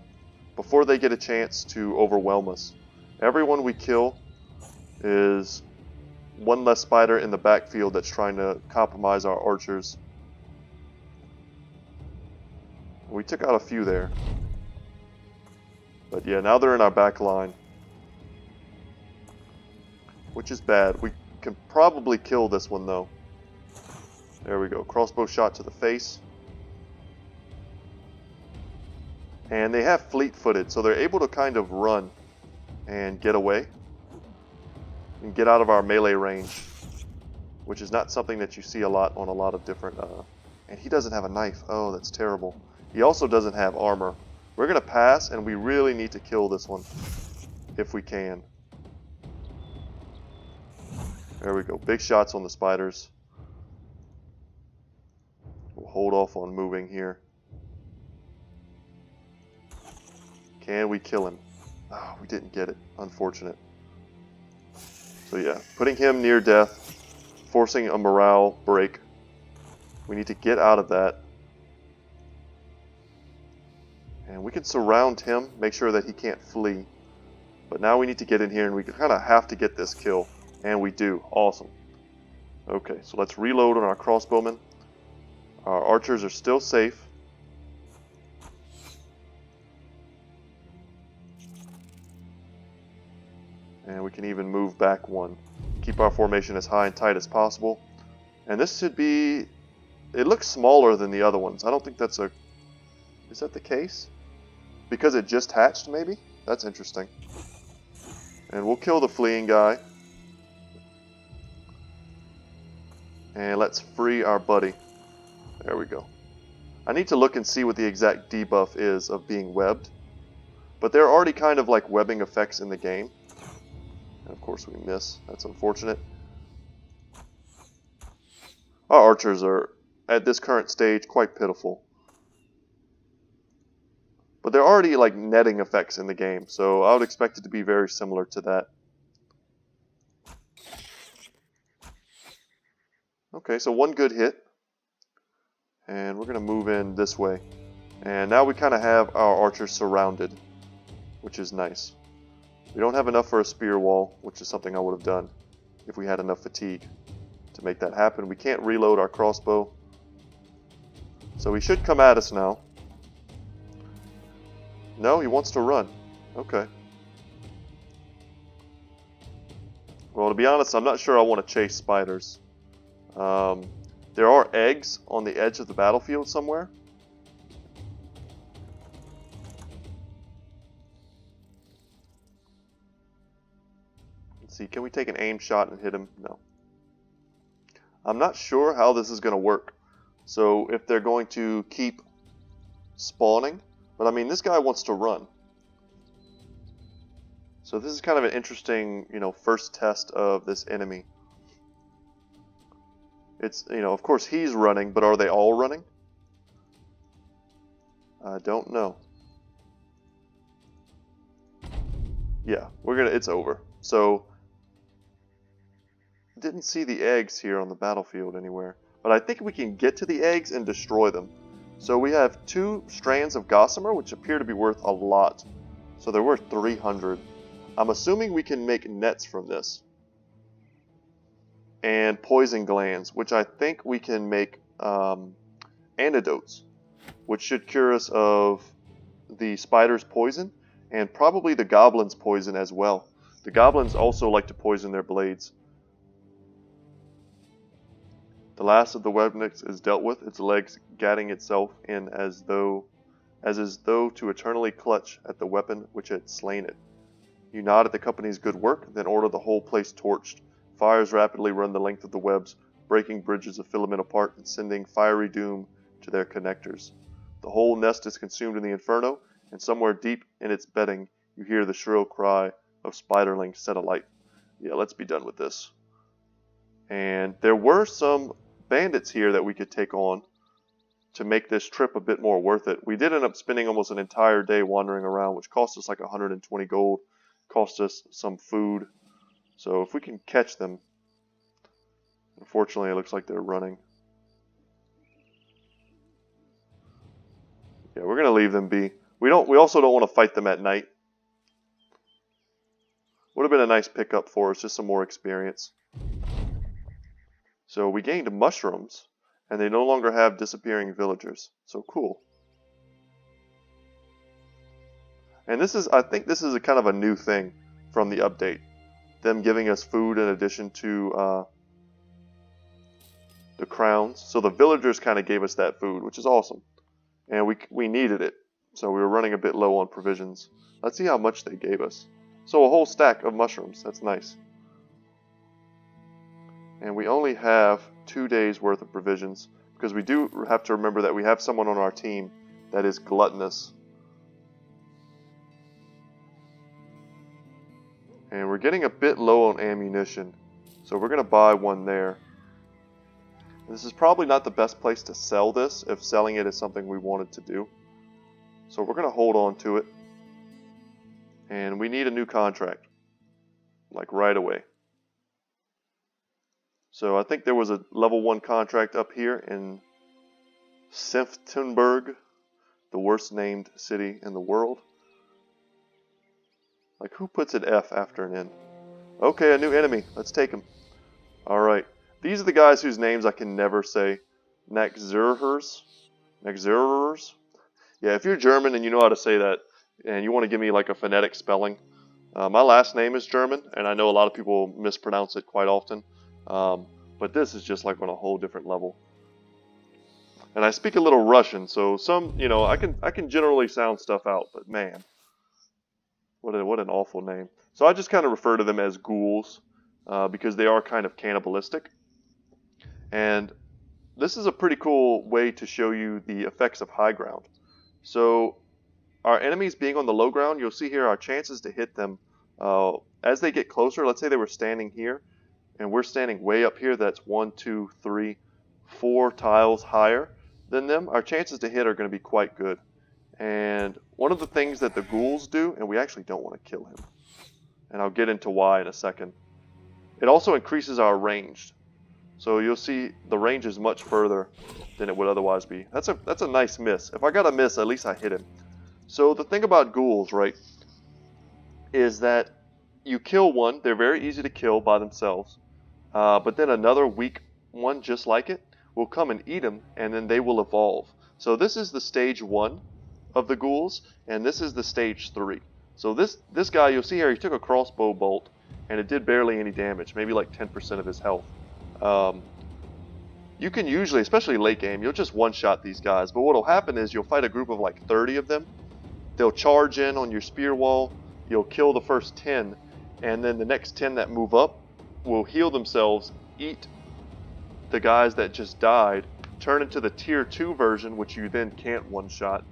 before they get a chance to overwhelm us. Everyone we kill is one less spider in the backfield that's trying to compromise our archers. We took out a few there. But yeah, now they're in our back line, which is bad. We can probably kill this one though. There we go. Crossbow shot to the face. And they have fleet-footed, so they're able to kind of run and get away and get out of our melee range, which is not something that you see a lot on a lot of different... and he doesn't have a knife. Oh, that's terrible. He also doesn't have armor. We're going to pass, and we really need to kill this one if we can. There we go. Big shots on the spiders. We'll hold off on moving here. Can we kill him? Oh, we didn't get it. Unfortunate. So yeah, putting him near death, forcing a morale break. We need to get out of that. And we can surround him, make sure that he can't flee. But now we need to get in here, and we kind of have to get this kill. And we do. Awesome. Okay, so let's reload on our crossbowmen. Our archers are still safe. And we can even move back one. Keep our formation as high and tight as possible. And this should be... It looks smaller than the other ones. I don't think that's a... Is that the case? Because it just hatched, maybe? That's interesting. And we'll kill the fleeing guy. And let's free our buddy. There we go. I need to look and see what the exact debuff is of being webbed. But there are already kind of like webbing effects in the game. And of course we miss. That's unfortunate. Our archers are, at this current stage, quite pitiful. But there are already like netting effects in the game, so I would expect it to be very similar to that. Okay, so one good hit. And we're going to move in this way. And now we kind of have our archers surrounded, which is nice. We don't have enough for a spear wall, which is something I would have done if we had enough fatigue to make that happen. We can't reload our crossbow. So he should come at us now. No, he wants to run. Okay. Well, to be honest, I'm not sure I want to chase spiders. There are eggs on the edge of the battlefield somewhere. Let's see, can we take an aim shot and hit him? No. I'm not sure how this is going to work. So if they're going to keep spawning, but I mean, this guy wants to run. So this is kind of an interesting, first test of this enemy. It's, of course he's running, but are they all running? I don't know. Yeah, it's over. So, didn't see the eggs here on the battlefield anywhere. but I think we can get to the eggs and destroy them. So we have 2 strands of gossamer, which appear to be worth a lot. So they're worth 300. I'm assuming we can make nets from this. And poison glands, which I think we can make antidotes, which should cure us of the spider's poison and probably the goblin's poison as well. The goblins also like to poison their blades. The last of the webnicks is dealt with, its legs gadding itself in as though to eternally clutch at the weapon which had slain it. You nod at the company's good work, then order the whole place torched. Fires rapidly run the length of the webs, breaking bridges of filament apart and sending fiery doom to their connectors. The whole nest is consumed in the inferno, and somewhere deep in its bedding you hear the shrill cry of spiderlings set alight. Yeah, let's be done with this. And there were some bandits here that we could take on to make this trip a bit more worth it. We did end up spending almost an entire day wandering around, which cost us like 120 gold, cost us some food. So if we can catch them, unfortunately it looks like they're running. Yeah, we're gonna leave them be. We also don't want to fight them at night. Would have been a nice pickup for us, just some more experience. So we gained mushrooms, and they no longer have disappearing villagers. So cool. And I think this is a kind of a new thing from the update. Them giving us food in addition to the crowns. So the villagers kind of gave us that food, which is awesome. And we needed it. So we were running a bit low on provisions. Let's see how much they gave us. So a whole stack of mushrooms. That's nice. And we only have 2 days worth of provisions, because we do have to remember that we have someone on our team that is gluttonous. And we're getting a bit low on ammunition, so we're going to buy one there. This is probably not the best place to sell this, if selling it is something we wanted to do. So we're going to hold on to it. And we need a new contract, like right away. So I think there was a level 1 contract up here in Senftenberg, the worst named city in the world. Like, who puts an F after an N? Okay, a new enemy. Let's take him. Alright. These are the guys whose names I can never say. Naxzerhers? Naxzerhers? Yeah, if you're German and you know how to say that, and you want to give me like a phonetic spelling, my last name is German, and I know a lot of people mispronounce it quite often. But this is just like on a whole different level. And I speak a little Russian, so I can generally sound stuff out, but man, what an awful name. So I just kind of refer to them as ghouls, because they are kind of cannibalistic. And this is a pretty cool way to show you the effects of high ground. So our enemies being on the low ground, you'll see here our chances to hit them as they get closer. Let's say they were standing here, and we're standing way up here. That's 1, 2, 3, 4 tiles higher than them. Our chances to hit are going to be quite good. And one of the things that the ghouls do, and we actually don't want to kill him, and I'll get into why in a second, it also increases our range. So you'll see the range is much further than it would otherwise be. That's a nice miss. If I got a miss, at least I hit him. So the thing about ghouls, right, is that you kill one, they're very easy to kill by themselves, but then another weak one just like it will come and eat them, and then they will evolve. So this is the stage 1 of the ghouls, and this is the stage 3. So this guy, you'll see here, he took a crossbow bolt, and it did barely any damage, maybe like 10% of his health. You can usually, especially late game, you'll just one-shot these guys, but what will happen is you'll fight a group of like 30 of them. They'll charge in on your spear wall, you'll kill the first 10, and then the next 10 that move up will heal themselves, eat the guys that just died, turn into the tier 2 version, which you then can't one-shot,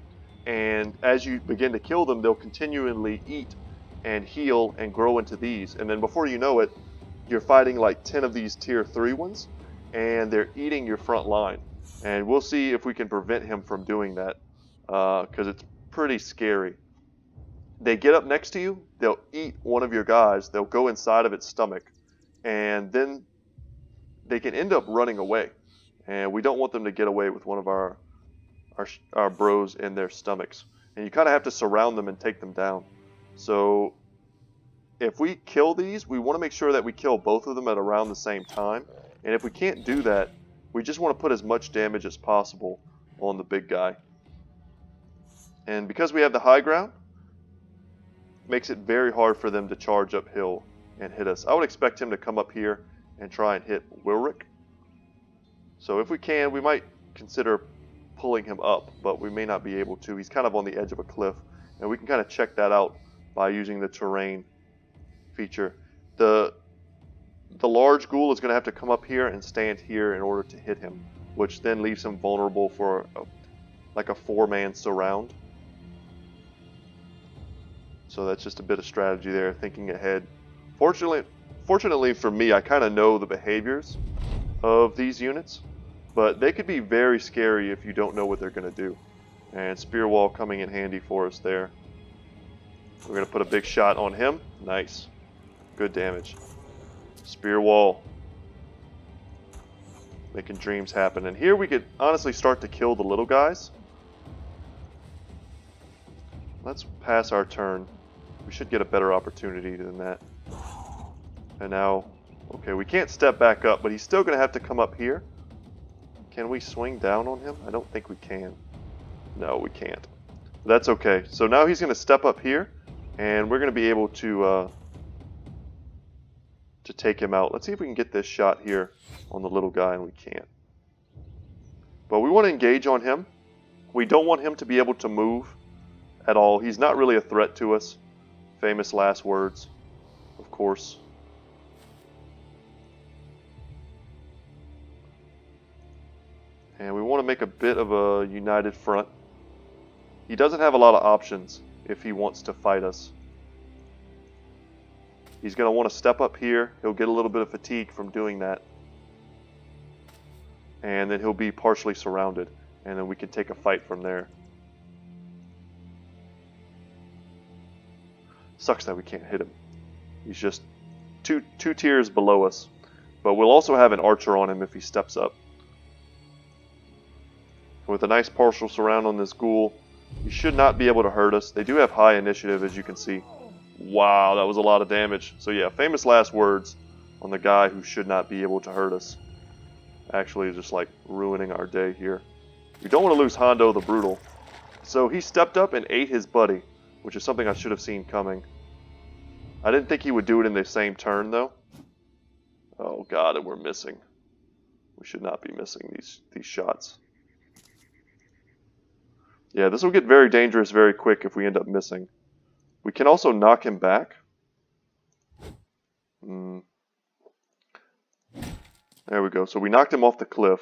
and as you begin to kill them, they'll continually eat and heal and grow into these, and then before you know it, you're fighting like 10 of these tier 3 ones, and they're eating your front line. And we'll see if we can prevent him from doing that, because it's pretty scary. They get up next to you, they'll eat one of your guys, they'll go inside of its stomach, and then they can end up running away. and we don't want them to get away with one of our bros in their stomachs. And you kind of have to surround them and take them down. So if we kill these, we want to make sure that we kill both of them at around the same time. And if we can't do that, we just want to put as much damage as possible on the big guy. And because we have the high ground, it makes it very hard for them to charge uphill and hit us. I would expect him to come up here and try and hit Wilric. So if we can, we might consider pulling him up, but we may not be able to. He's kind of on the edge of a cliff, and we can kind of check that out by using the terrain feature. The large ghoul is going to have to come up here and stand here in order to hit him, which then leaves him vulnerable for like a 4-man surround. So that's just a bit of strategy there, thinking ahead. Fortunately for me, I kind of know the behaviors of these units, but they could be very scary if you don't know what they're going to do. And spear wall coming in handy for us there. We're going to put a big shot on him. Nice. Good damage. Spear wall. Making dreams happen. And here we could honestly start to kill the little guys. Let's pass our turn. We should get a better opportunity than that. And now, okay, we can't step back up, but he's still going to have to come up here. Can we swing down on him? I don't think we can. No, we can't. That's okay. So now he's going to step up here, and we're going to be able to take him out. Let's see if we can get this shot here on the little guy, and we can't. But we want to engage on him. We don't want him to be able to move at all. He's not really a threat to us. Famous last words, of course. And we want to make a bit of a united front. He doesn't have a lot of options if he wants to fight us. He's going to want to step up here. He'll get a little bit of fatigue from doing that. And then he'll be partially surrounded. And then we can take a fight from there. Sucks that we can't hit him. He's just two tiers below us. But we'll also have an archer on him if he steps up. With a nice partial surround on this ghoul, he should not be able to hurt us. They do have high initiative, as you can see. Wow, that was a lot of damage. So yeah, famous last words on the guy who should not be able to hurt us. Actually, just like ruining our day here. We don't want to lose Hondo the Brutal. So he stepped up and ate his buddy, which is something I should have seen coming. I didn't think he would do it in the same turn, though. Oh god, and we're missing. We should not be missing these shots. Yeah, this will get very dangerous very quick if we end up missing. We can also knock him back. There we go. So we knocked him off the cliff,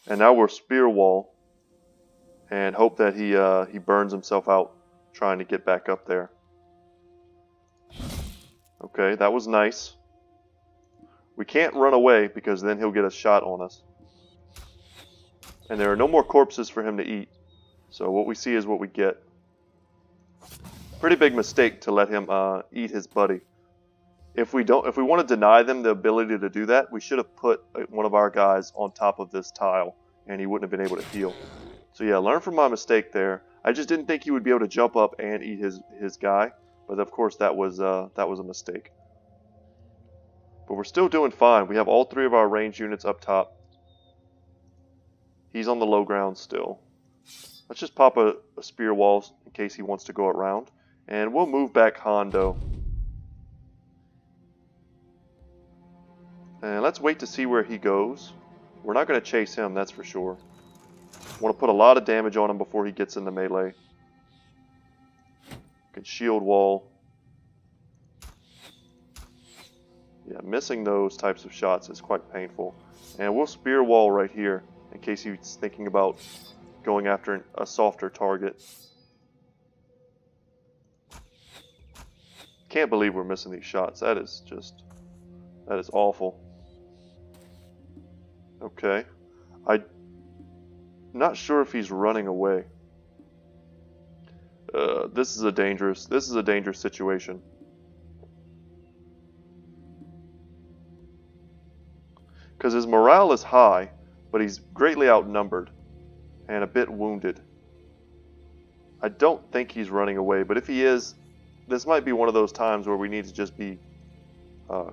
and now we're spear wall, and hope that he burns himself out trying to get back up there. Okay, that was nice. We can't run away because then he'll get a shot on us. And there are no more corpses for him to eat. So what we see is what we get. Pretty big mistake to let him eat his buddy. If we want to deny them the ability to do that, we should have put one of our guys on top of this tile, and he wouldn't have been able to heal. So yeah, learn from my mistake there. I just didn't think he would be able to jump up and eat his guy, but of course that was a mistake. But we're still doing fine. We have all 3 of our ranged units up top. He's on the low ground still. Let's just pop a spear wall in case he wants to go around. And we'll move back Hondo. And let's wait to see where he goes. We're not going to chase him, that's for sure. Want to put a lot of damage on him before he gets into melee. Can shield wall. Yeah, missing those types of shots is quite painful. And we'll spear wall right here in case he's thinking about going after a softer target. Can't believe we're missing these shots. That is awful. Okay. I'm not sure if he's running away. This is a dangerous situation. Because his morale is high, but he's greatly outnumbered and a bit wounded. I don't think he's running away, but if he is, this might be one of those times where we need to just be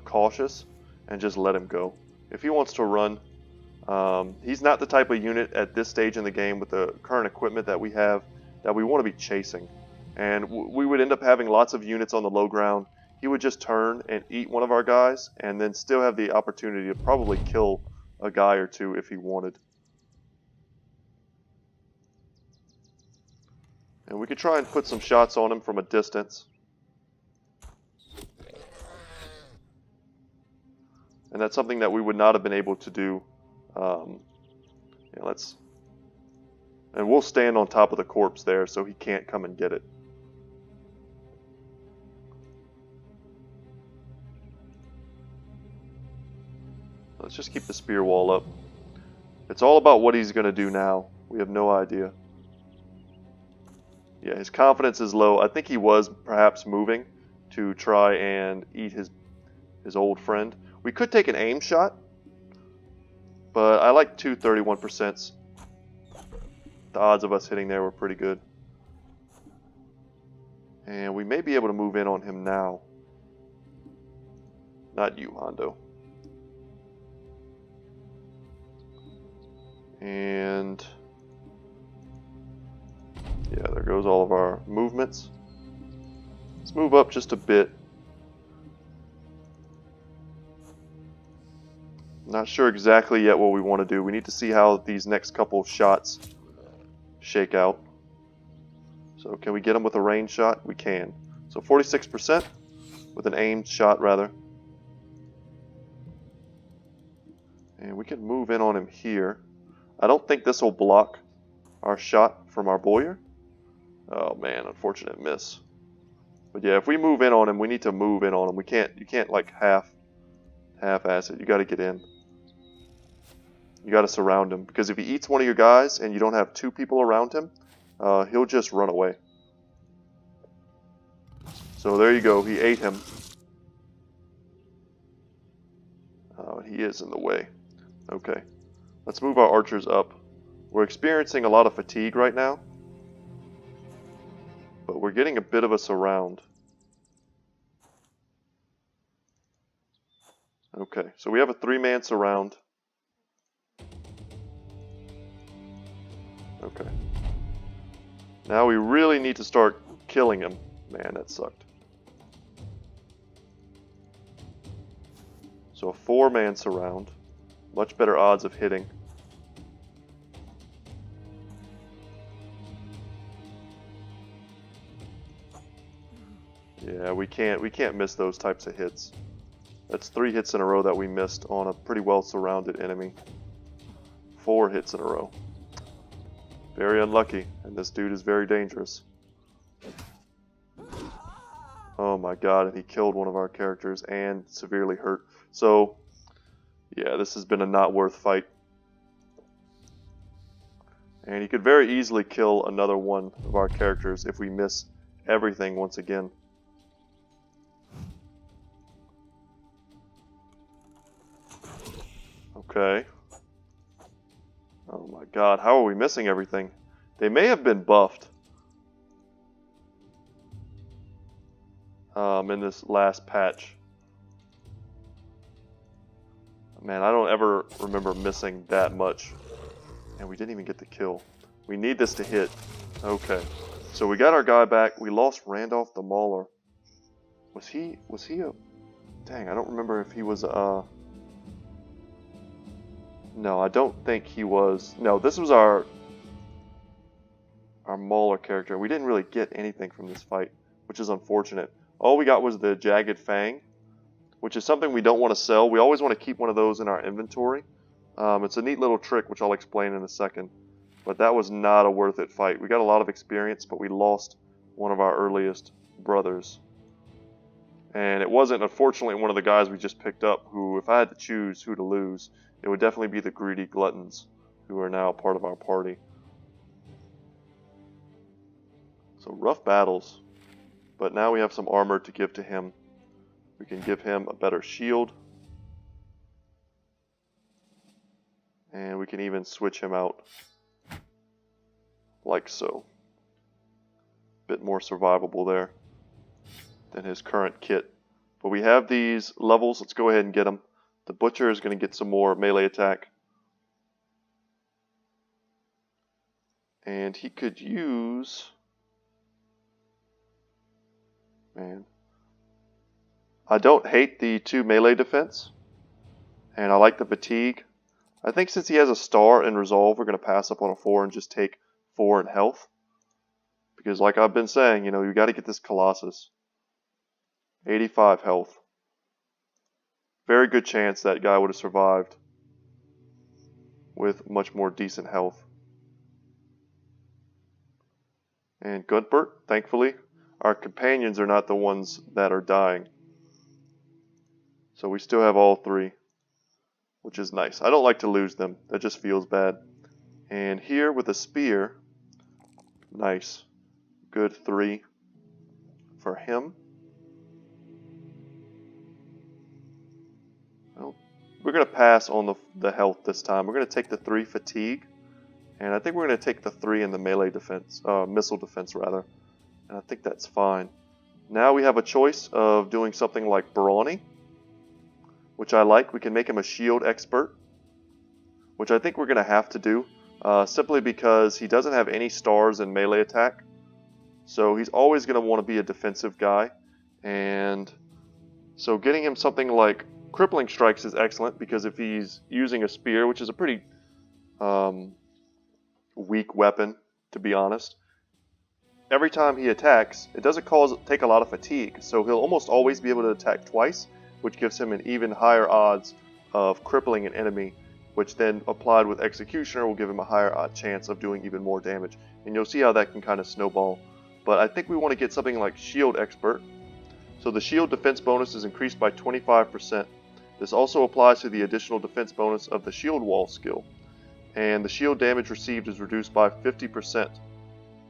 cautious and just let him go. If he wants to run, he's not the type of unit at this stage in the game with the current equipment that we have that we want to be chasing. And we would end up having lots of units on the low ground. He would just turn and eat one of our guys and then still have the opportunity to probably kill a guy or two if he wanted. And we could try and put some shots on him from a distance. And that's something that we would not have been able to do. And we'll stand on top of the corpse there so he can't come and get it. Let's just keep the spear wall up. It's all about what he's going to do now. We have no idea. Yeah, his confidence is low. I think he was perhaps moving to try and eat his old friend. We could take an aim shot, but I like 231%. The odds of us hitting there were pretty good. And we may be able to move in on him now. Not you, Hondo. And yeah, there goes all of our movements. Let's move up just a bit. Not sure exactly yet what we want to do. We need to see how these next couple shots shake out. So can we get him with a range shot? We can. So 46% with an aimed shot rather. And we can move in on him here. I don't think this will block our shot from our bowyer. Oh man, unfortunate miss. But yeah, if we move in on him, we need to move in on him. You can't like half-ass it. You got to get in. You got to surround him, because if he eats one of your guys and you don't have two people around him, he'll just run away. So there you go. He ate him. He is in the way. Okay. Let's move our archers up. We're experiencing a lot of fatigue right now, but we're getting a bit of a surround. Okay, so we have a 3-man surround. Okay. Now we really need to start killing him. Man, that sucked. So a 4-man surround. Much better odds of hitting. Yeah, we can't miss those types of hits. That's 3 hits in a row that we missed on a pretty well surrounded enemy. 4 hits in a row. Very unlucky, and this dude is very dangerous. Oh my god, and he killed one of our characters and severely hurt. So, yeah, this has been a not worth fight. And he could very easily kill another one of our characters if we miss everything once again. Okay. Oh my god, how are we missing everything? They may have been buffed in this last patch. Man, I don't ever remember missing that much. And we didn't even get the kill. We need this to hit. Okay. So we got our guy back. We lost Randolph the Mauler. Was he a... Dang, I don't remember if he was No, I don't think he was. No, this was our Mauler character. We didn't really get anything from this fight, which is unfortunate. All we got was the Jagged Fang, which is something we don't want to sell. We always want to keep one of those in our inventory. It's a neat little trick, which I'll explain in a second. But that was not a worth it fight. We got a lot of experience, but we lost one of our earliest brothers. And it wasn't, unfortunately, one of the guys we just picked up, who, if I had to choose who to lose, it would definitely be the Greedy Gluttons, who are now part of our party. So rough battles. But now we have some armor to give to him. We can give him a better shield. And we can even switch him out like so. Bit more survivable there than his current kit. But we have these levels. Let's go ahead and get them. The Butcher is going to get some more melee attack. And he could use... Man. I don't hate the 2 melee defense. And I like the fatigue. I think since he has a star in resolve, we're going to pass up on a 4 and just take 4 in health. Because like I've been saying, you know, you got to get this Colossus. 85 health. Very good chance that guy would have survived with much more decent health. And Gunpert, thankfully, our companions are not the ones that are dying. So we still have all 3, which is nice. I don't like to lose them. That just feels bad. And here with a spear, nice. Good 3 for him. Well, we're going to pass on the health this time. We're going to take the 3 fatigue. And I think we're going to take the 3 in the melee defense, missile defense rather. And I think that's fine. Now we have a choice of doing something like Brawny, which I like. We can make him a shield expert, which I think we're going to have to do, simply because he doesn't have any stars in melee attack. So he's always going to want to be a defensive guy. And so getting him something like Crippling Strikes is excellent, because if he's using a spear, which is a pretty weak weapon, to be honest, every time he attacks, it doesn't take a lot of fatigue. So he'll almost always be able to attack twice, which gives him an even higher odds of crippling an enemy, which then applied with Executioner will give him a higher chance of doing even more damage. And you'll see how that can kind of snowball. But I think we want to get something like Shield Expert. So the shield defense bonus is increased by 25%. This also applies to the additional defense bonus of the shield wall skill. And the shield damage received is reduced by 50%.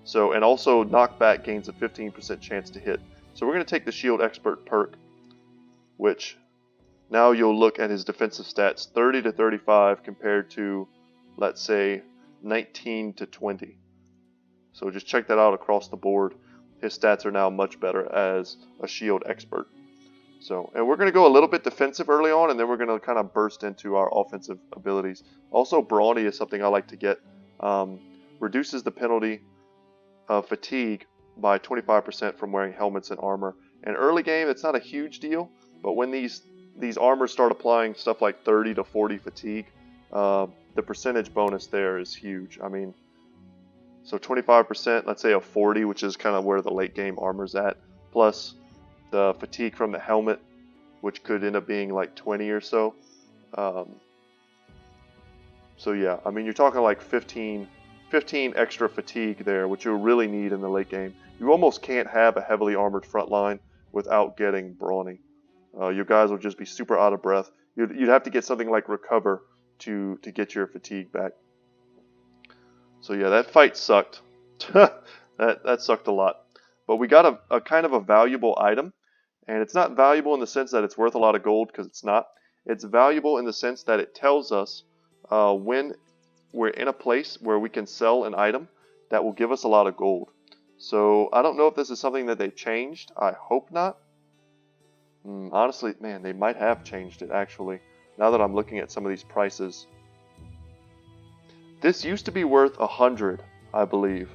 So, and also knockback gains a 15% chance to hit. So we're going to take the Shield Expert perk, which now you'll look at his defensive stats, 30 to 35 compared to, let's say, 19 to 20. So just check that out across the board. His stats are now much better as a Shield Expert. So, and we're going to go a little bit defensive early on, and then we're going to kind of burst into our offensive abilities. Also, Brawny is something I like to get. Reduces the penalty of fatigue by 25% from wearing helmets and armor. And early game, it's not a huge deal, but when these armors start applying stuff like 30 to 40 fatigue, the percentage bonus there is huge. I mean, so 25%, let's say a 40, which is kind of where the late game armor's at, plus the fatigue from the helmet, which could end up being like 20 or so. So yeah, I mean, you're talking like 15 extra fatigue there, which you'll really need in the late game. You almost can't have a heavily armored front line without getting Brawny. Your guys will just be super out of breath. You'd have to get something like Recover to get your fatigue back. So yeah, that fight sucked. that sucked a lot. But we got a kind of a valuable item. And it's not valuable in the sense that it's worth a lot of gold, because it's not. It's valuable in the sense that it tells us when we're in a place where we can sell an item that will give us a lot of gold. So I don't know if this is something that they've changed. I hope not. Honestly, man, they might have changed it actually, now that I'm looking at some of these prices. This used to be worth 100, I believe.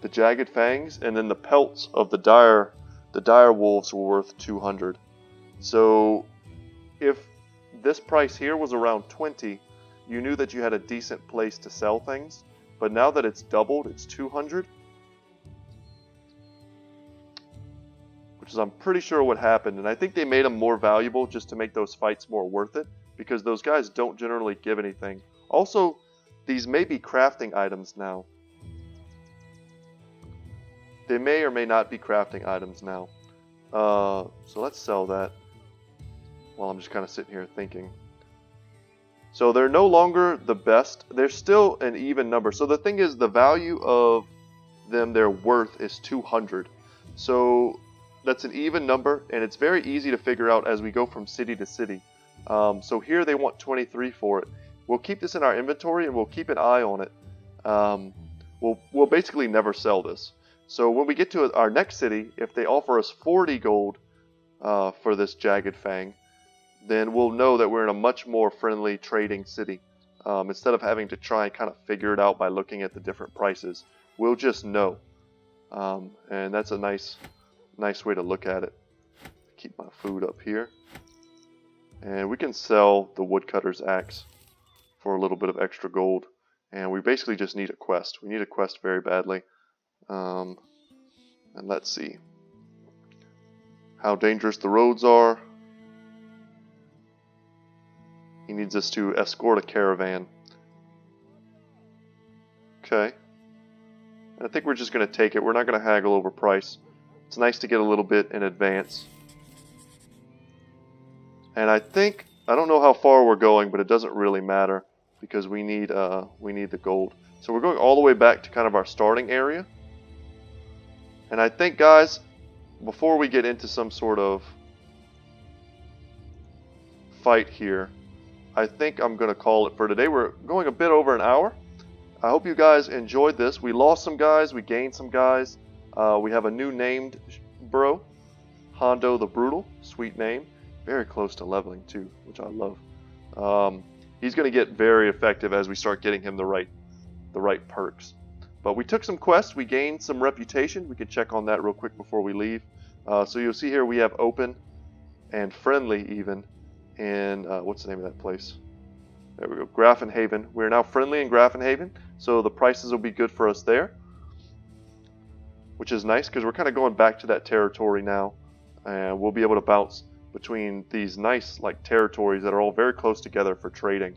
The Jagged Fangs, and then the pelts of the dire wolves were worth 200. So if this price here was around 20, you knew that you had a decent place to sell things. But now that it's doubled, it's 200. Which is, I'm pretty sure, what happened. And I think they made them more valuable just to make those fights more worth it, because those guys don't generally give anything. Also, these may be crafting items now. They may or may not be crafting items now. So let's sell that while I'm just kind of sitting here thinking. So they're no longer the best. They're still an even number. So the thing is, the value of them, their worth, is 200. So that's an even number, and it's very easy to figure out as we go from city to city. So here they want 23 for it. we'll keep this in our inventory and we'll keep an eye on it. We'll basically never sell this. So when we get to our next city, if they offer us 40 gold for this Jagged Fang, then we'll know that we're in a much more friendly trading city. Instead of having to try and kind of figure it out by looking at the different prices, we'll just know. And that's a nice way to look at it. Keep my food up here. And we can sell the woodcutter's axe for a little bit of extra gold. And we basically just need a quest. We need a quest very badly. And let's see how dangerous the roads are. He needs us to escort a caravan. Okay. I think we're just going to take it. We're not going to haggle over price. It's nice to get a little bit in advance. And I don't know how far we're going, but it doesn't really matter because we need the gold. So we're going all the way back to kind of our starting area. And I think, guys, before we get into some sort of fight here, I think I'm going to call it for today. We're going a bit over an hour. I hope you guys enjoyed this. We lost some guys. We gained some guys. We have a new named bro, Hondo the Brutal. Sweet name. Very close to leveling too, which I love. He's going to get very effective as we start getting him the right perks. But we took some quests. We gained some reputation. We can check on that real quick before we leave. So you'll see here we have open and friendly even in, what's the name of that place? There we go, Grafenhaven. We're now friendly in Grafenhaven, so the prices will be good for us there. Which is nice because we're kind of going back to that territory now. And we'll be able to bounce between these nice territories that are all very close together for trading.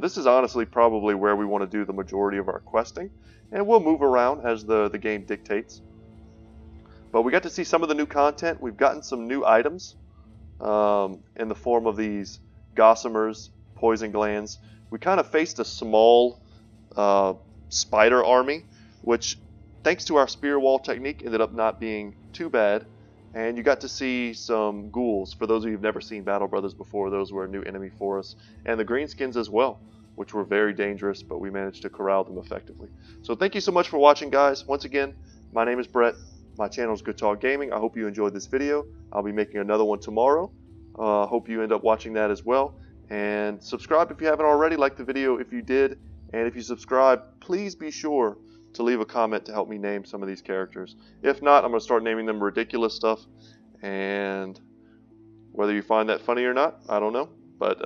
This is honestly probably where we want to do the majority of our questing. And we'll move around as the game dictates. But we got to see some of the new content. We've gotten some new items in the form of these gossamers, poison glands. We kind of faced a small spider army, which thanks to our spear wall technique ended up not being too bad. And you got to see some ghouls. For those of you who've never seen Battle Brothers before, those were a new enemy for us. And the greenskins as well, which were very dangerous, but we managed to corral them effectively. So thank you so much for watching, guys. Once again, my name is Brett. My channel is Good Talk Gaming. I hope you enjoyed this video. I'll be making another one tomorrow. Hope you end up watching that as well. And subscribe if you haven't already. Like the video if you did. And if you subscribe, please be sure to leave a comment to help me name some of these characters. If not, I'm going to start naming them ridiculous stuff. And whether you find that funny or not, I don't know. But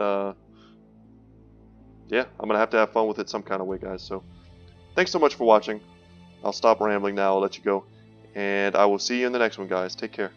yeah, I'm going to have fun with it some kind of way, guys. So thanks so much for watching. I'll stop rambling now. I'll let you go. And I will see you in the next one, guys. Take care.